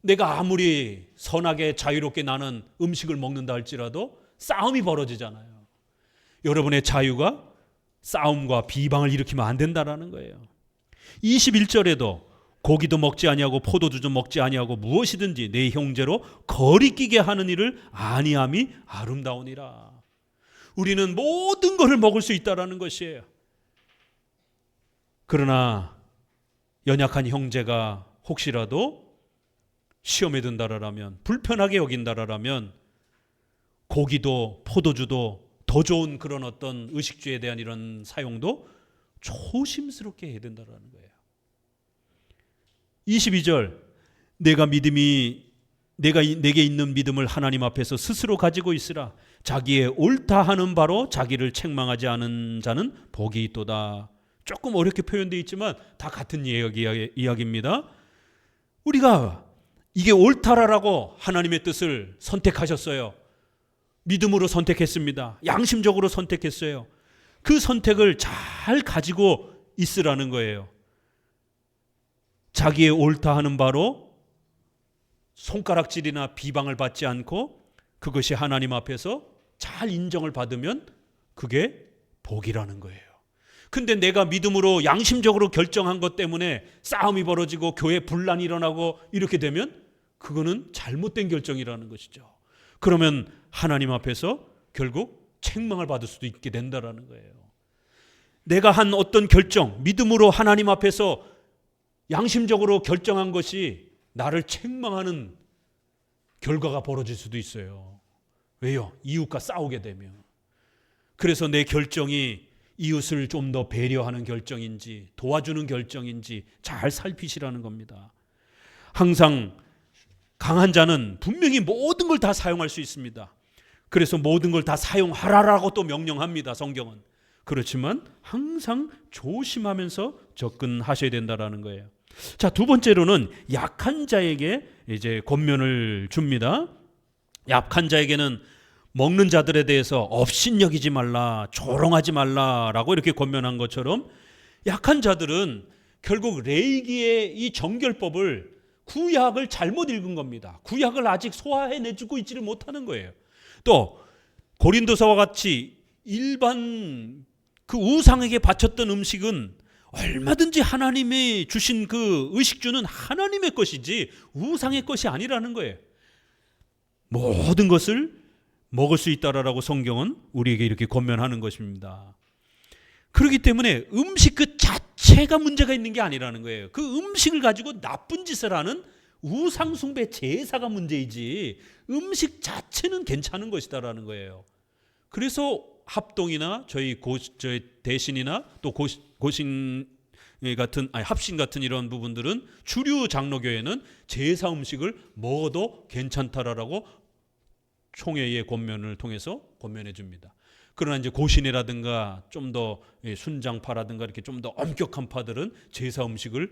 A: 내가 아무리 선하게 자유롭게 나는 음식을 먹는다 할지라도 싸움이 벌어지잖아요. 여러분의 자유가 싸움과 비방을 일으키면 안 된다라는 거예요. 21절에도 고기도 먹지 아니하고 포도주도 먹지 아니하고 무엇이든지 내 형제로 거리끼게 하는 일을 아니함이 아름다우니라. 우리는 모든 것을 먹을 수 있다라는 것이에요. 그러나 연약한 형제가 혹시라도 시험에 든다라면 불편하게 여긴다라면 고기도 포도주도 더 좋은 그런 어떤 의식주에 대한 이런 사용도 조심스럽게 해야 된다라는 거예요. 22절 내게 있는 믿음을 하나님 앞에서 스스로 가지고 있으라. 자기의 옳다 하는 바로 자기를 책망하지 않은 자는 복이 있도다. 조금 어렵게 표현되어 있지만 다 같은 이야기입니다. 우리가 이게 옳다라고 하나님의 뜻을 선택하셨어요. 믿음으로 선택했습니다. 양심적으로 선택했어요. 그 선택을 잘 가지고 있으라는 거예요. 자기의 옳다 하는 바로 손가락질이나 비방을 받지 않고 그것이 하나님 앞에서 잘 인정을 받으면 그게 복이라는 거예요. 근데 내가 믿음으로 양심적으로 결정한 것 때문에 싸움이 벌어지고 교회 분란이 일어나고 이렇게 되면 그거는 잘못된 결정이라는 것이죠. 그러면 하나님 앞에서 결국 책망을 받을 수도 있게 된다라는 거예요. 내가 한 어떤 결정, 믿음으로 하나님 앞에서 양심적으로 결정한 것이 나를 책망하는 결과가 벌어질 수도 있어요. 왜요? 이웃과 싸우게 되면. 그래서 내 결정이 이웃을 좀 더 배려하는 결정인지 도와주는 결정인지 잘 살피시라는 겁니다. 항상 강한 자는 분명히 모든 걸 다 사용할 수 있습니다. 그래서 모든 걸 다 사용하라라고 또 명령합니다. 성경은. 그렇지만 항상 조심하면서 접근하셔야 된다라는 거예요. 자, 두 번째로는 약한 자에게 이제 권면을 줍니다. 약한 자에게는 먹는 자들에 대해서 업신여기지 말라, 조롱하지 말라라고 이렇게 권면한 것처럼 약한 자들은 결국 레위기의 이 정결법을 구약을 잘못 읽은 겁니다. 구약을 아직 소화해내주고 있지를 못하는 거예요. 또 고린도서와 같이 일반 그 우상에게 바쳤던 음식은 얼마든지 하나님이 주신 그 의식주는 하나님의 것이지 우상의 것이 아니라는 거예요. 모든 것을 먹을 수 있다라고 성경은 우리에게 이렇게 권면하는 것입니다. 그렇기 때문에 음식 그 자체가 문제가 있는 게 아니라는 거예요. 그 음식을 가지고 나쁜 짓을 하는 우상숭배 제사가 문제이지 음식 자체는 괜찮은 것이다라는 거예요. 그래서 합동이나 저희 대신이나 또 고신 같은 합신 같은 이런 부분들은 주류 장로교회는 제사 음식을 먹어도 괜찮다라고 총회의 권면을 통해서 권면해 줍니다. 그러나 이제 고신이라든가 좀 더 순장파라든가 이렇게 좀 더 엄격한 파들은 제사 음식을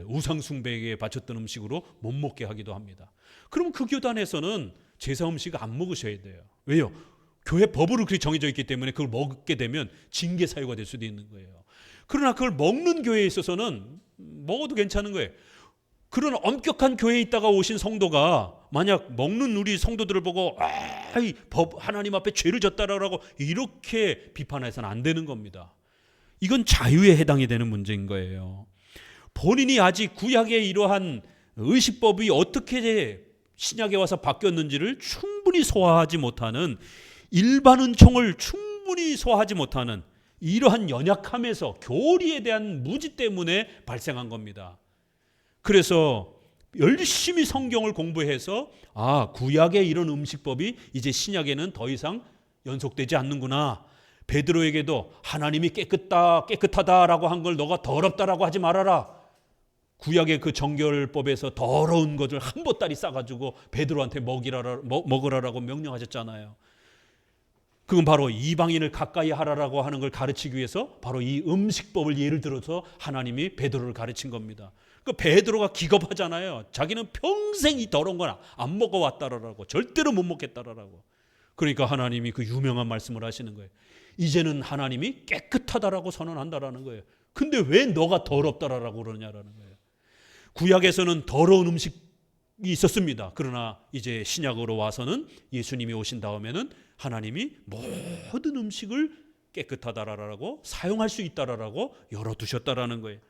A: 우상 숭배에 바쳤던 음식으로 못 먹게 하기도 합니다. 그러면 그 교단에서는 제사 음식을 안 먹으셔야 돼요. 왜요? 교회 법으로 그렇게 정해져 있기 때문에 그걸 먹게 되면 징계 사유가 될 수도 있는 거예요. 그러나 그걸 먹는 교회에 있어서는 먹어도 괜찮은 거예요. 그런 엄격한 교회에 있다가 오신 성도가 만약 먹는 우리 성도들을 보고 법 하나님 앞에 죄를 졌다라고 이렇게 비판해서는 안 되는 겁니다. 이건 자유에 해당이 되는 문제인 거예요. 본인이 아직 구약의 이러한 의식법이 어떻게 신약에 와서 바뀌었는지를 충분히 소화하지 못하는 일반 은총을 충분히 소화하지 못하는 이러한 연약함에서 교리에 대한 무지 때문에 발생한 겁니다. 그래서 열심히 성경을 공부해서 구약의 이런 음식법이 이제 신약에는 더 이상 연속되지 않는구나. 베드로에게도 하나님이 깨끗하다라고 한 걸 너가 더럽다라고 하지 말아라. 구약의 그 정결법에서 더러운 것을 한 보따리 싸가지고 베드로한테 먹으라라고 명령하셨잖아요. 그건 바로 이방인을 가까이 하라라고 하는 걸 가르치기 위해서 바로 이 음식법을 예를 들어서 하나님이 베드로를 가르친 겁니다. 그 베드로가 기겁하잖아요. 자기는 평생 이 더러운 건 안 먹어왔다라고, 절대로 못 먹겠다라고. 그러니까 하나님이 그 유명한 말씀을 하시는 거예요. 이제는 하나님이 깨끗하다라고 선언한다라는 거예요. 근데 왜 너가 더럽다라고 그러냐라는 거예요. 구약에서는 더러운 음식이 있었습니다. 그러나 이제 신약으로 와서는 예수님이 오신 다음에는 하나님이 모든 음식을 깨끗하다라고 사용할 수 있다라고 열어두셨다라는 거예요.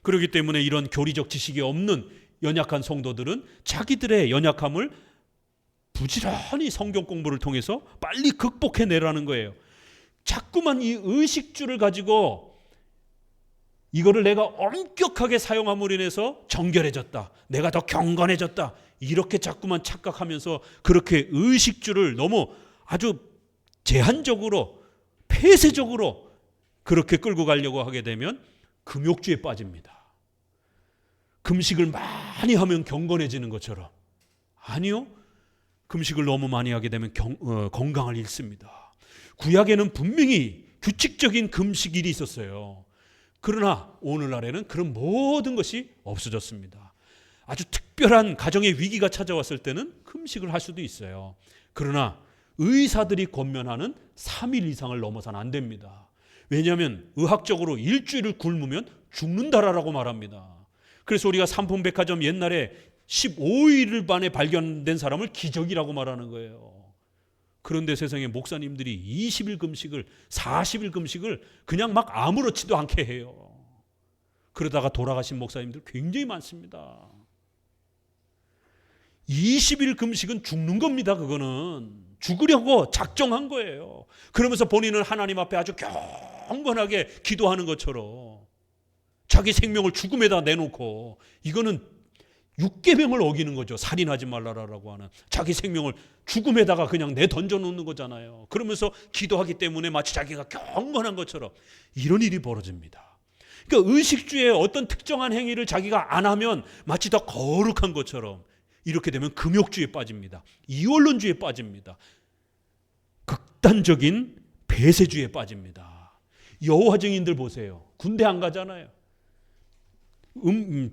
A: 그렇기 때문에 이런 교리적 지식이 없는 연약한 성도들은 자기들의 연약함을 부지런히 성경 공부를 통해서 빨리 극복해내라는 거예요. 자꾸만 이 의식주를 가지고 이거를 내가 엄격하게 사용함으로 인해서 정결해졌다, 내가 더 경건해졌다, 이렇게 자꾸만 착각하면서 그렇게 의식주를 너무 아주 제한적으로 폐쇄적으로 그렇게 끌고 가려고 하게 되면 금욕주에 빠집니다. 금식을 많이 하면 경건해지는 것처럼. 아니요. 금식을 너무 많이 하게 되면 건강을 잃습니다. 구약에는 분명히 규칙적인 금식일이 있었어요. 그러나 오늘날에는 그런 모든 것이 없어졌습니다. 아주 특별한 가정의 위기가 찾아왔을 때는 금식을 할 수도 있어요. 그러나 의사들이 권면하는 3일 이상을 넘어서는 안 됩니다. 왜냐하면 의학적으로 일주일을 굶으면 죽는다라고 말합니다. 그래서 우리가 삼풍백화점 옛날에 15일 만에 발견된 사람을 기적이라고 말하는 거예요. 그런데 세상에 목사님들이 20일 금식을 40일 금식을 그냥 막 아무렇지도 않게 해요. 그러다가 돌아가신 목사님들 굉장히 많습니다. 20일 금식은 죽는 겁니다. 그거는 죽으려고 작정한 거예요. 그러면서 본인은 하나님 앞에 아주 경건하게 기도하는 것처럼 자기 생명을 죽음에다 내놓고, 이거는 육계명을 어기는 거죠. 살인하지 말라라고 하는, 자기 생명을 죽음에다가 그냥 내던져 놓는 거잖아요. 그러면서 기도하기 때문에 마치 자기가 경건한 것처럼 이런 일이 벌어집니다. 그러니까 의식주의 어떤 특정한 행위를 자기가 안 하면 마치 더 거룩한 것처럼, 이렇게 되면 금욕주의에 빠집니다. 이원론주의에 빠집니다. 극단적인 배세주의에 빠집니다. 여호와 증인들 보세요. 군대 안 가잖아요.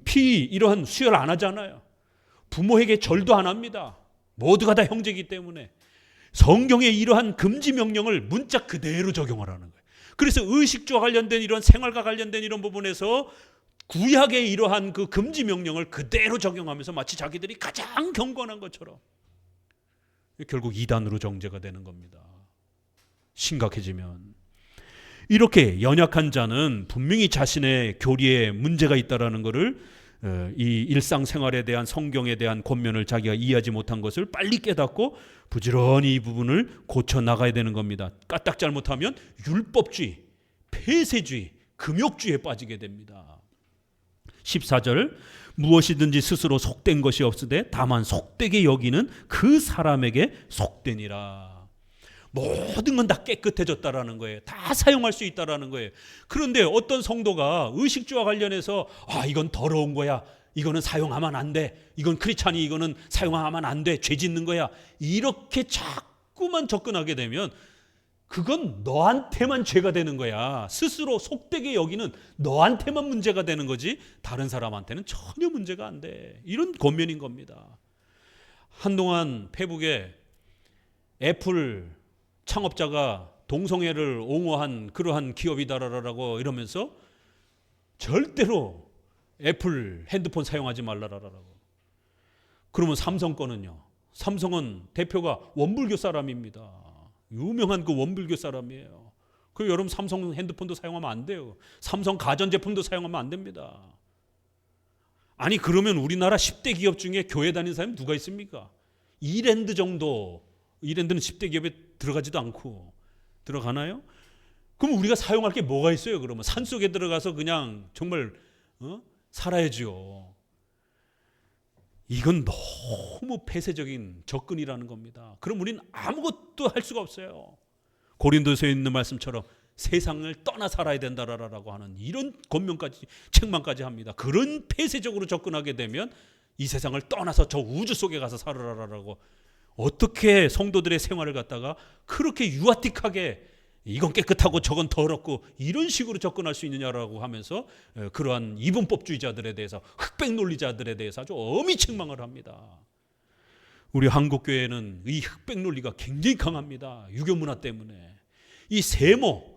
A: 피 이러한 수혈 안 하잖아요. 부모에게 절도 안 합니다. 모두가 다 형제이기 때문에 성경의 이러한 금지 명령을 문자 그대로 적용하라는 거예요. 그래서 의식주와 관련된 이런 생활과 관련된 이런 부분에서 구약의 이러한 그 금지 명령을 그대로 적용하면서 마치 자기들이 가장 경건한 것처럼, 결국 이단으로 정죄가 되는 겁니다. 심각해지면 이렇게 연약한 자는 분명히 자신의 교리에 문제가 있다라는 것을, 이 일상생활에 대한 성경에 대한 권면을 자기가 이해하지 못한 것을 빨리 깨닫고 부지런히 이 부분을 고쳐 나가야 되는 겁니다. 까딱 잘못하면 율법주의, 폐쇄주의, 금욕주의에 빠지게 됩니다. 14절, 무엇이든지 스스로 속된 것이 없으되 다만 속되게 여기는 그 사람에게 속되니라. 모든 건 다 깨끗해졌다라는 거예요. 다 사용할 수 있다라는 거예요. 그런데 어떤 성도가 의식주와 관련해서 이건 더러운 거야, 이거는 사용하면 안 돼, 이건 크리스찬이 이거는 사용하면 안 돼, 죄 짓는 거야, 이렇게 자꾸만 접근하게 되면 그건 너한테만 죄가 되는 거야. 스스로 속되게 여기는 너한테만 문제가 되는 거지 다른 사람한테는 전혀 문제가 안 돼. 이런 권면인 겁니다. 한동안 페북에 애플 창업자가 동성애를 옹호한 그러한 기업이다라고 이러면서 절대로 애플 핸드폰 사용하지 말라라고. 그러면 삼성 거는요? 삼성은 대표가 원불교 사람입니다. 유명한 그 원불교 사람이에요. 그 여러분 삼성 핸드폰도 사용하면 안 돼요. 삼성 가전제품도 사용하면 안 됩니다. 아니 그러면 우리나라 10대 기업 중에 교회 다니는 사람이 누가 있습니까? 이랜드 정도. 이랜드는 10대 기업에 들어가지도 않고. 들어가나요? 그럼 우리가 사용할 게 뭐가 있어요? 그러면 산속에 들어가서 그냥 정말 살아야죠. 이건 너무 폐쇄적인 접근이라는 겁니다. 그럼 우리는 아무것도 할 수가 없어요. 고린도서에 있는 말씀처럼 세상을 떠나 살아야 된다라고 하는 이런 권면까지, 책망까지 합니다. 그런 폐쇄적으로 접근하게 되면 이 세상을 떠나서 저 우주 속에 가서 살아라라고, 어떻게 성도들의 생활을 갖다가 그렇게 유아틱하게 이건 깨끗하고 저건 더럽고 이런 식으로 접근할 수 있느냐라고 하면서 그러한 이분법주의자들에 대해서, 흑백 논리자들에 대해서 아주 엄히 책망을 합니다. 우리 한국교회는 이 흑백 논리가 굉장히 강합니다. 유교 문화 때문에. 이 세모,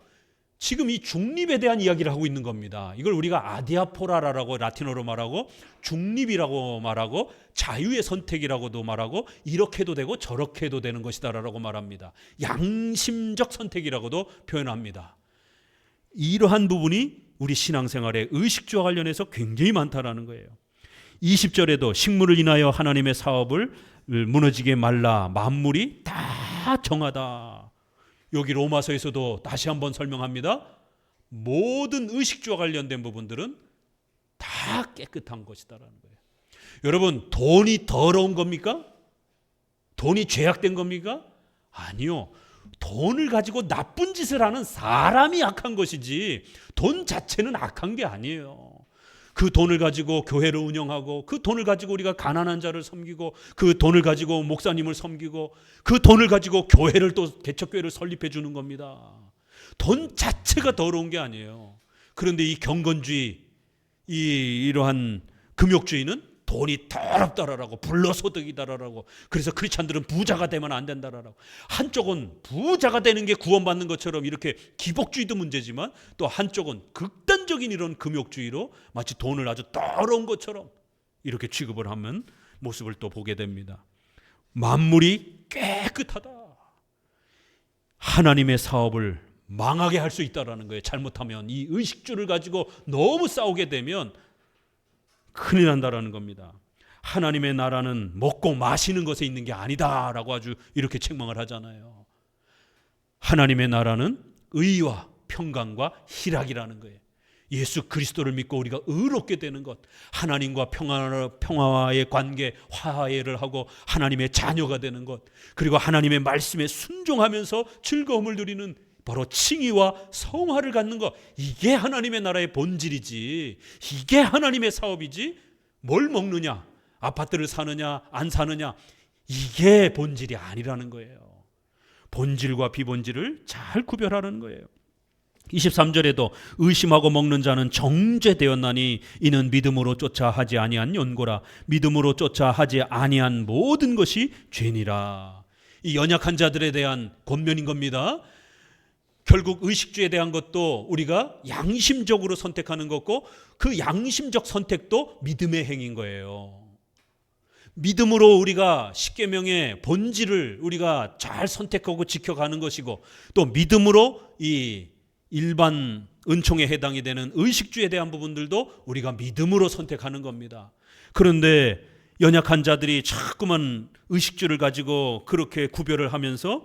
A: 지금 이 중립에 대한 이야기를 하고 있는 겁니다. 이걸 우리가 아디아포라라고 라틴어로 말하고, 중립이라고 말하고, 자유의 선택이라고도 말하고, 이렇게 해도 되고 저렇게 해도 되는 것이다라고 말합니다. 양심적 선택이라고도 표현합니다. 이러한 부분이 우리 신앙생활의 의식주와 관련해서 굉장히 많다라는 거예요. 20절에도 식물을 인하여 하나님의 사업을 무너지게 말라, 만물이 다 정하다. 여기 로마서에서도 다시 한번 설명합니다. 모든 의식주와 관련된 부분들은 다 깨끗한 것이다라는 거예요. 여러분, 돈이 더러운 겁니까? 돈이 죄악된 겁니까? 아니요. 돈을 가지고 나쁜 짓을 하는 사람이 악한 것이지 돈 자체는 악한 게 아니에요. 그 돈을 가지고 교회를 운영하고, 그 돈을 가지고 우리가 가난한 자를 섬기고, 그 돈을 가지고 목사님을 섬기고, 그 돈을 가지고 교회를 또 개척교회를 설립해 주는 겁니다. 돈 자체가 더러운 게 아니에요. 그런데 이 경건주의, 이러한 금욕주의는 돈이 더럽다라고, 불로소득이다라고, 그래서 크리스찬들은 부자가 되면 안 된다라고, 한쪽은 부자가 되는 게 구원받는 것처럼 이렇게 기복주의도 문제지만 또 한쪽은 극단적인 이런 금욕주의로 마치 돈을 아주 더러운 것처럼 이렇게 취급을 하는 모습을 또 보게 됩니다. 만물이 깨끗하다. 하나님의 사업을 망하게 할 수 있다라는 거예요. 잘못하면 이 의식주를 가지고 너무 싸우게 되면 큰일 난다라는 겁니다. 하나님의 나라는 먹고 마시는 것에 있는 게 아니다라고 아주 이렇게 책망을 하잖아요. 하나님의 나라는 의와 평강과 희락이라는 거예요. 예수 그리스도를 믿고 우리가 의롭게 되는 것, 하나님과 평화의 관계, 화해를 하고 하나님의 자녀가 되는 것, 그리고 하나님의 말씀에 순종하면서 즐거움을 누리는 바로 칭의와 성화를 갖는 것, 이게 하나님의 나라의 본질이지, 이게 하나님의 사업이지, 뭘 먹느냐, 아파트를 사느냐 안 사느냐, 이게 본질이 아니라는 거예요. 본질과 비본질을 잘 구별하라는 거예요. 23절에도 의심하고 먹는 자는 정죄되었나니 이는 믿음으로 쫓아 하지 아니한 연고라. 믿음으로 쫓아 하지 아니한 모든 것이 죄니라. 이 연약한 자들에 대한 권면인 겁니다. 결국 의식주에 대한 것도 우리가 양심적으로 선택하는 거고, 그 양심적 선택도 믿음의 행위인 거예요. 믿음으로 우리가 십계명의 본질을 우리가 잘 선택하고 지켜가는 것이고, 또 믿음으로 이 일반 은총에 해당이 되는 의식주에 대한 부분들도 우리가 믿음으로 선택하는 겁니다. 그런데 연약한 자들이 자꾸만 의식주를 가지고 그렇게 구별을 하면서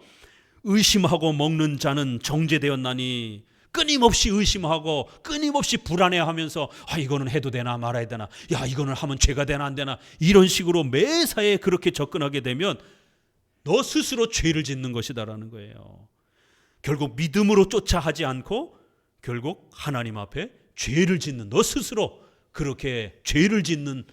A: 의심하고 먹는 자는 정죄되었나니, 끊임없이 의심하고 끊임없이 불안해하면서 이거는 해도 되나 말아야 되나, 야 이거는 하면 죄가 되나 안 되나, 이런 식으로 매사에 그렇게 접근하게 되면 너 스스로 죄를 짓는 것이다라는 거예요. 결국 믿음으로 쫓아 하지 않고 결국 하나님 앞에 죄를 짓는, 너 스스로 그렇게 죄를 짓는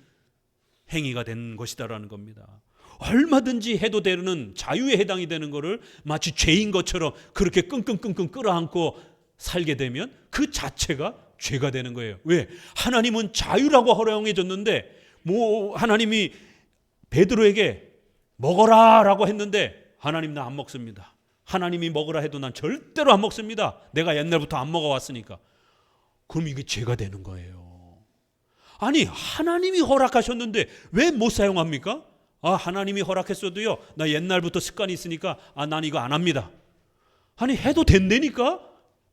A: 행위가 된 것이다라는 겁니다. 얼마든지 해도 되는 자유에 해당이 되는 것을 마치 죄인 것처럼 그렇게 끙끙끙끙 끌어안고 살게 되면 그 자체가 죄가 되는 거예요. 왜? 하나님은 자유라고 허용해 줬는데, 하나님이 베드로에게 먹어라 라고 했는데 하나님 나 안 먹습니다. 하나님이 먹으라 해도 난 절대로 안 먹습니다. 내가 옛날부터 안 먹어왔으니까. 그럼 이게 죄가 되는 거예요. 아니 하나님이 허락하셨는데 왜 못 사용합니까? 하나님이 허락했어도요, 나 옛날부터 습관이 있으니까 난 이거 안 합니다. 아니 해도 된다니까?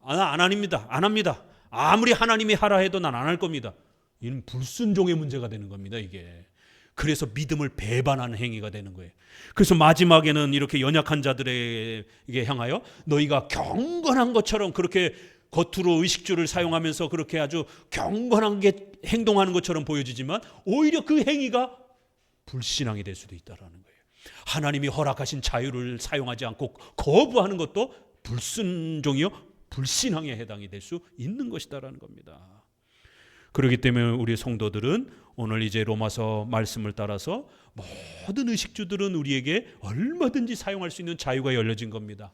A: 안 합니다. 아무리 하나님이 하라 해도 난 안 할 겁니다. 이는 불순종의 문제가 되는 겁니다. 이게. 그래서 믿음을 배반하는 행위가 되는 거예요. 그래서 마지막에는 이렇게 연약한 자들에게 향하여 너희가 경건한 것처럼 그렇게 겉으로 의식주를 사용하면서 그렇게 아주 경건하게 행동하는 것처럼 보여지지만 오히려 그 행위가 불신앙이 될 수도 있다는 거예요. 하나님이 허락하신 자유를 사용하지 않고 거부하는 것도 불순종이요, 불신앙에 해당이 될 수 있는 것이다라는 겁니다. 그렇기 때문에 우리 성도들은 오늘 이제 로마서 말씀을 따라서 모든 의식주들은 우리에게 얼마든지 사용할 수 있는 자유가 열려진 겁니다.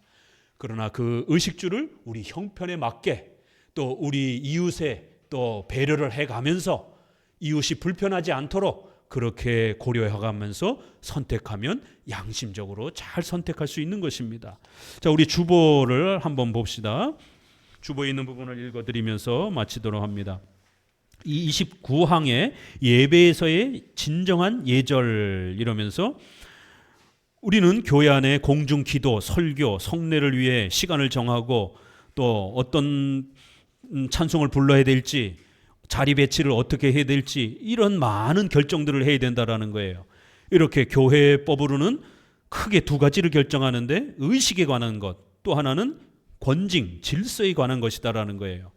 A: 그러나 그 의식주를 우리 형편에 맞게, 또 우리 이웃에 또 배려를 해가면서 이웃이 불편하지 않도록 그렇게 고려해가면서 선택하면 양심적으로 잘 선택할 수 있는 것입니다. 자, 우리 주보를 한번 봅시다. 주보에 있는 부분을 읽어드리면서 마치도록 합니다. 이 29항의 예배에서의 진정한 예절, 이러면서 우리는 교회 안에 공중 기도, 설교, 성례를 위해 시간을 정하고 또 어떤 찬송을 불러야 될지, 자리 배치를 어떻게 해야 될지, 이런 많은 결정들을 해야 된다라는 거예요. 이렇게 교회법으로는 크게 두 가지를 결정하는데, 의식에 관한 것, 또 하나는 권징, 질서에 관한 것이다라는 거예요.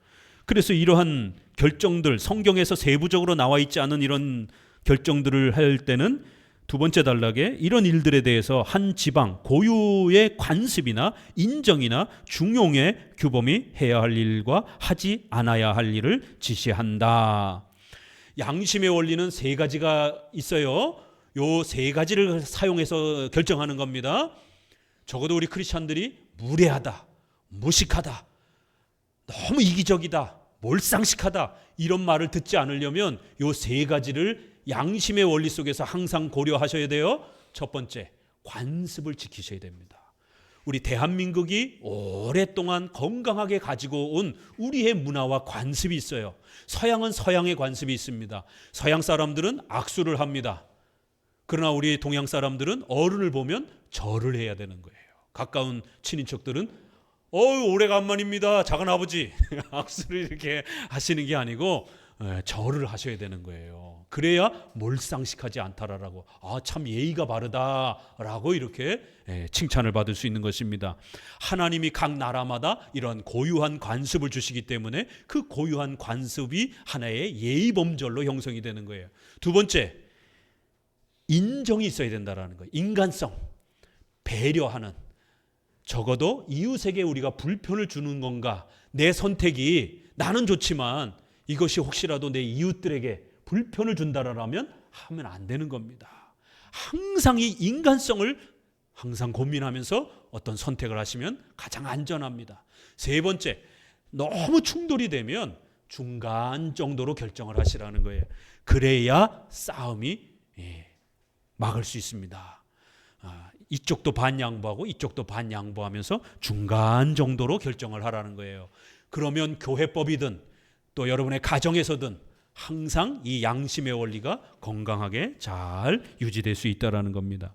A: 그래서 이러한 결정들, 성경에서 세부적으로 나와 있지 않은 이런 결정들을 할 때는 두 번째 단락에 이런 일들에 대해서 한 지방 고유의 관습이나 인정이나 중용의 규범이 해야 할 일과 하지 않아야 할 일을 지시한다. 양심의 원리는 세 가지가 있어요. 요 세 가지를 사용해서 결정하는 겁니다. 적어도 우리 크리스찬들이 무례하다, 무식하다, 너무 이기적이다, 몰상식하다, 이런 말을 듣지 않으려면 요 세 가지를 양심의 원리 속에서 항상 고려하셔야 돼요. 첫 번째, 관습을 지키셔야 됩니다. 우리 대한민국이 오랫동안 건강하게 가지고 온 우리의 문화와 관습이 있어요. 서양은 서양의 관습이 있습니다. 서양 사람들은 악수를 합니다. 그러나 우리 동양 사람들은 어른을 보면 절을 해야 되는 거예요. 가까운 친인척들은 오래간만입니다, 작은 아버지. 악수를 이렇게 하시는 게 아니고 절을 하셔야 되는 거예요. 그래야 몰상식하지 않다라고, 참 예의가 바르다라고 이렇게 칭찬을 받을 수 있는 것입니다. 하나님이 각 나라마다 이런 고유한 관습을 주시기 때문에 그 고유한 관습이 하나의 예의범절로 형성이 되는 거예요. 두 번째, 인정이 있어야 된다라는 거예요. 인간성, 배려하는. 적어도 이웃에게 우리가 불편을 주는 건가, 내 선택이 나는 좋지만 이것이 혹시라도 내 이웃들에게 불편을 준다라면 하면 안 되는 겁니다. 항상 이 인간성을 항상 고민하면서 어떤 선택을 하시면 가장 안전합니다. 세 번째, 너무 충돌이 되면 중간 정도로 결정을 하시라는 거예요. 그래야 싸움이 막을 수 있습니다. 이쪽도 반 양보하고 이쪽도 반 양보하면서 중간 정도로 결정을 하라는 거예요. 그러면 교회법이든 또 여러분의 가정에서든 항상 이 양심의 원리가 건강하게 잘 유지될 수 있다는 겁니다.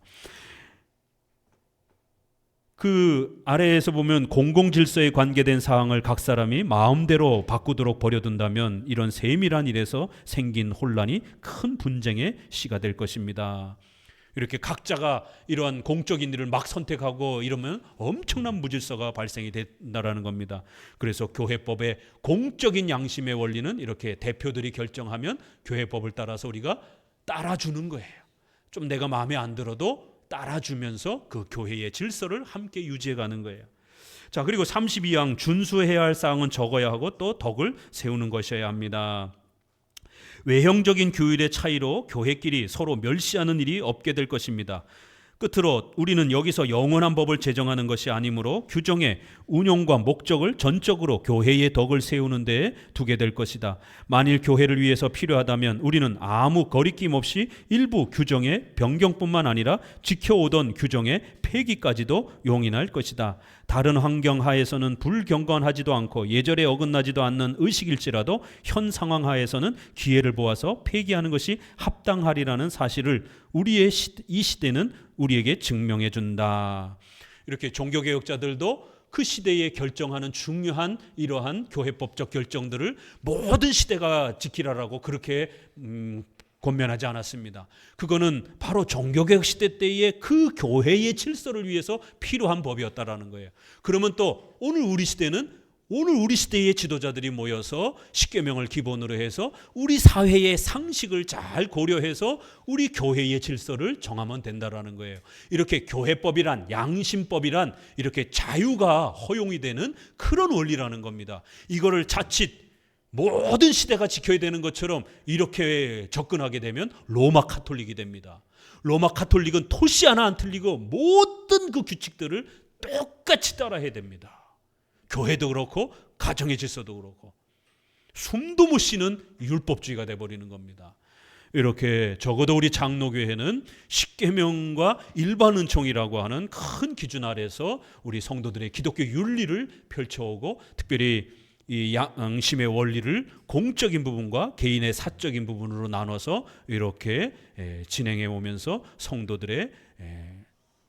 A: 그 아래에서 보면 공공질서에 관계된 사항을 각 사람이 마음대로 바꾸도록 버려둔다면 이런 세밀한 일에서 생긴 혼란이 큰 분쟁의 시가 될 것입니다. 이렇게 각자가 이러한 공적인 일을 막 선택하고 이러면 엄청난 무질서가 발생이 된다는 겁니다. 그래서 교회법의 공적인 양심의 원리는 이렇게 대표들이 결정하면 교회법을 따라서 우리가 따라주는 거예요. 좀 내가 마음에 안 들어도 따라주면서 그 교회의 질서를 함께 유지해가는 거예요. 자, 그리고 32항 준수해야 할 사항은 적어야 하고 또 덕을 세우는 것이어야 합니다. 외형적인 규율의 차이로 교회끼리 서로 멸시하는 일이 없게 될 것입니다. 끝으로 우리는 여기서 영원한 법을 제정하는 것이 아니므로 규정의 운용과 목적을 전적으로 교회의 덕을 세우는 데에 두게 될 것이다. 만일 교회를 위해서 필요하다면 우리는 아무 거리낌 없이 일부 규정의 변경뿐만 아니라 지켜오던 규정의 폐기까지도 용인할 것이다. 다른 환경 하에서는 불경건하지도 않고 예절에 어긋나지도 않는 의식일지라도 현 상황 하에서는 기회를 보아서 폐기하는 것이 합당하리라는 사실을 우리의 이 시대는 우리에게 증명해 준다. 이렇게 종교개혁자들도 그 시대에 결정하는 중요한 이러한 교회법적 결정들을 모든 시대가 지키라라고 그렇게 권면하지 않았습니다. 그거는 바로 종교개혁 시대 때의 그 교회의 질서를 위해서 필요한 법이었다라는 거예요. 그러면 또 오늘 우리 시대의 지도자들이 모여서 십계명을 기본으로 해서 우리 사회의 상식을 잘 고려해서 우리 교회의 질서를 정하면 된다라는 거예요. 이렇게 교회법이란, 양심법이란 이렇게 자유가 허용이 되는 그런 원리라는 겁니다. 이거를 자칫 모든 시대가 지켜야 되는 것처럼 이렇게 접근하게 되면 로마 카톨릭이 됩니다. 로마 카톨릭은 토시 하나 안 틀리고 모든 그 규칙들을 똑같이 따라해야 됩니다. 교회도 그렇고 가정의 질서도 그렇고 숨도 못 쉬는 율법주의가 돼버리는 겁니다. 이렇게 적어도 우리 장로교회는 십계명과 일반 은총이라고 하는 큰 기준 아래서 우리 성도들의 기독교 윤리를 펼쳐오고 특별히 이 양심의 원리를 공적인 부분과 개인의 사적인 부분으로 나눠서 이렇게 진행해 오면서 성도들의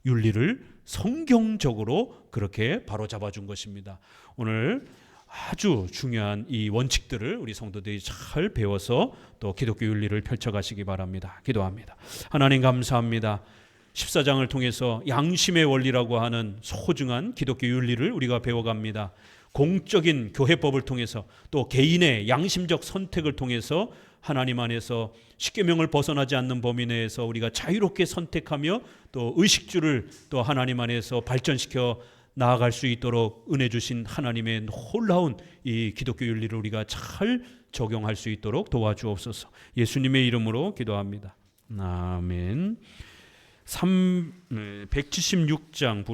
A: 윤리를 성경적으로 그렇게 바로잡아 준 것입니다. 오늘 아주 중요한 이 원칙들을 우리 성도들이 잘 배워서 또 기독교 윤리를 펼쳐가시기 바랍니다. 기도합니다. 하나님 감사합니다. 14장을 통해서 양심의 원리라고 하는 소중한 기독교 윤리를 우리가 배워갑니다. 공적인 교회법을 통해서 또 개인의 양심적 선택을 통해서 하나님 안에서 십계명을 벗어나지 않는 범위 내에서 우리가 자유롭게 선택하며 또 의식주를 또 하나님 안에서 발전시켜 나아갈 수 있도록 은혜 주신 하나님의 놀라운 이 기독교 윤리를 우리가 잘 적용할 수 있도록 도와주옵소서. 예수님의 이름으로 기도합니다. 아멘. 176장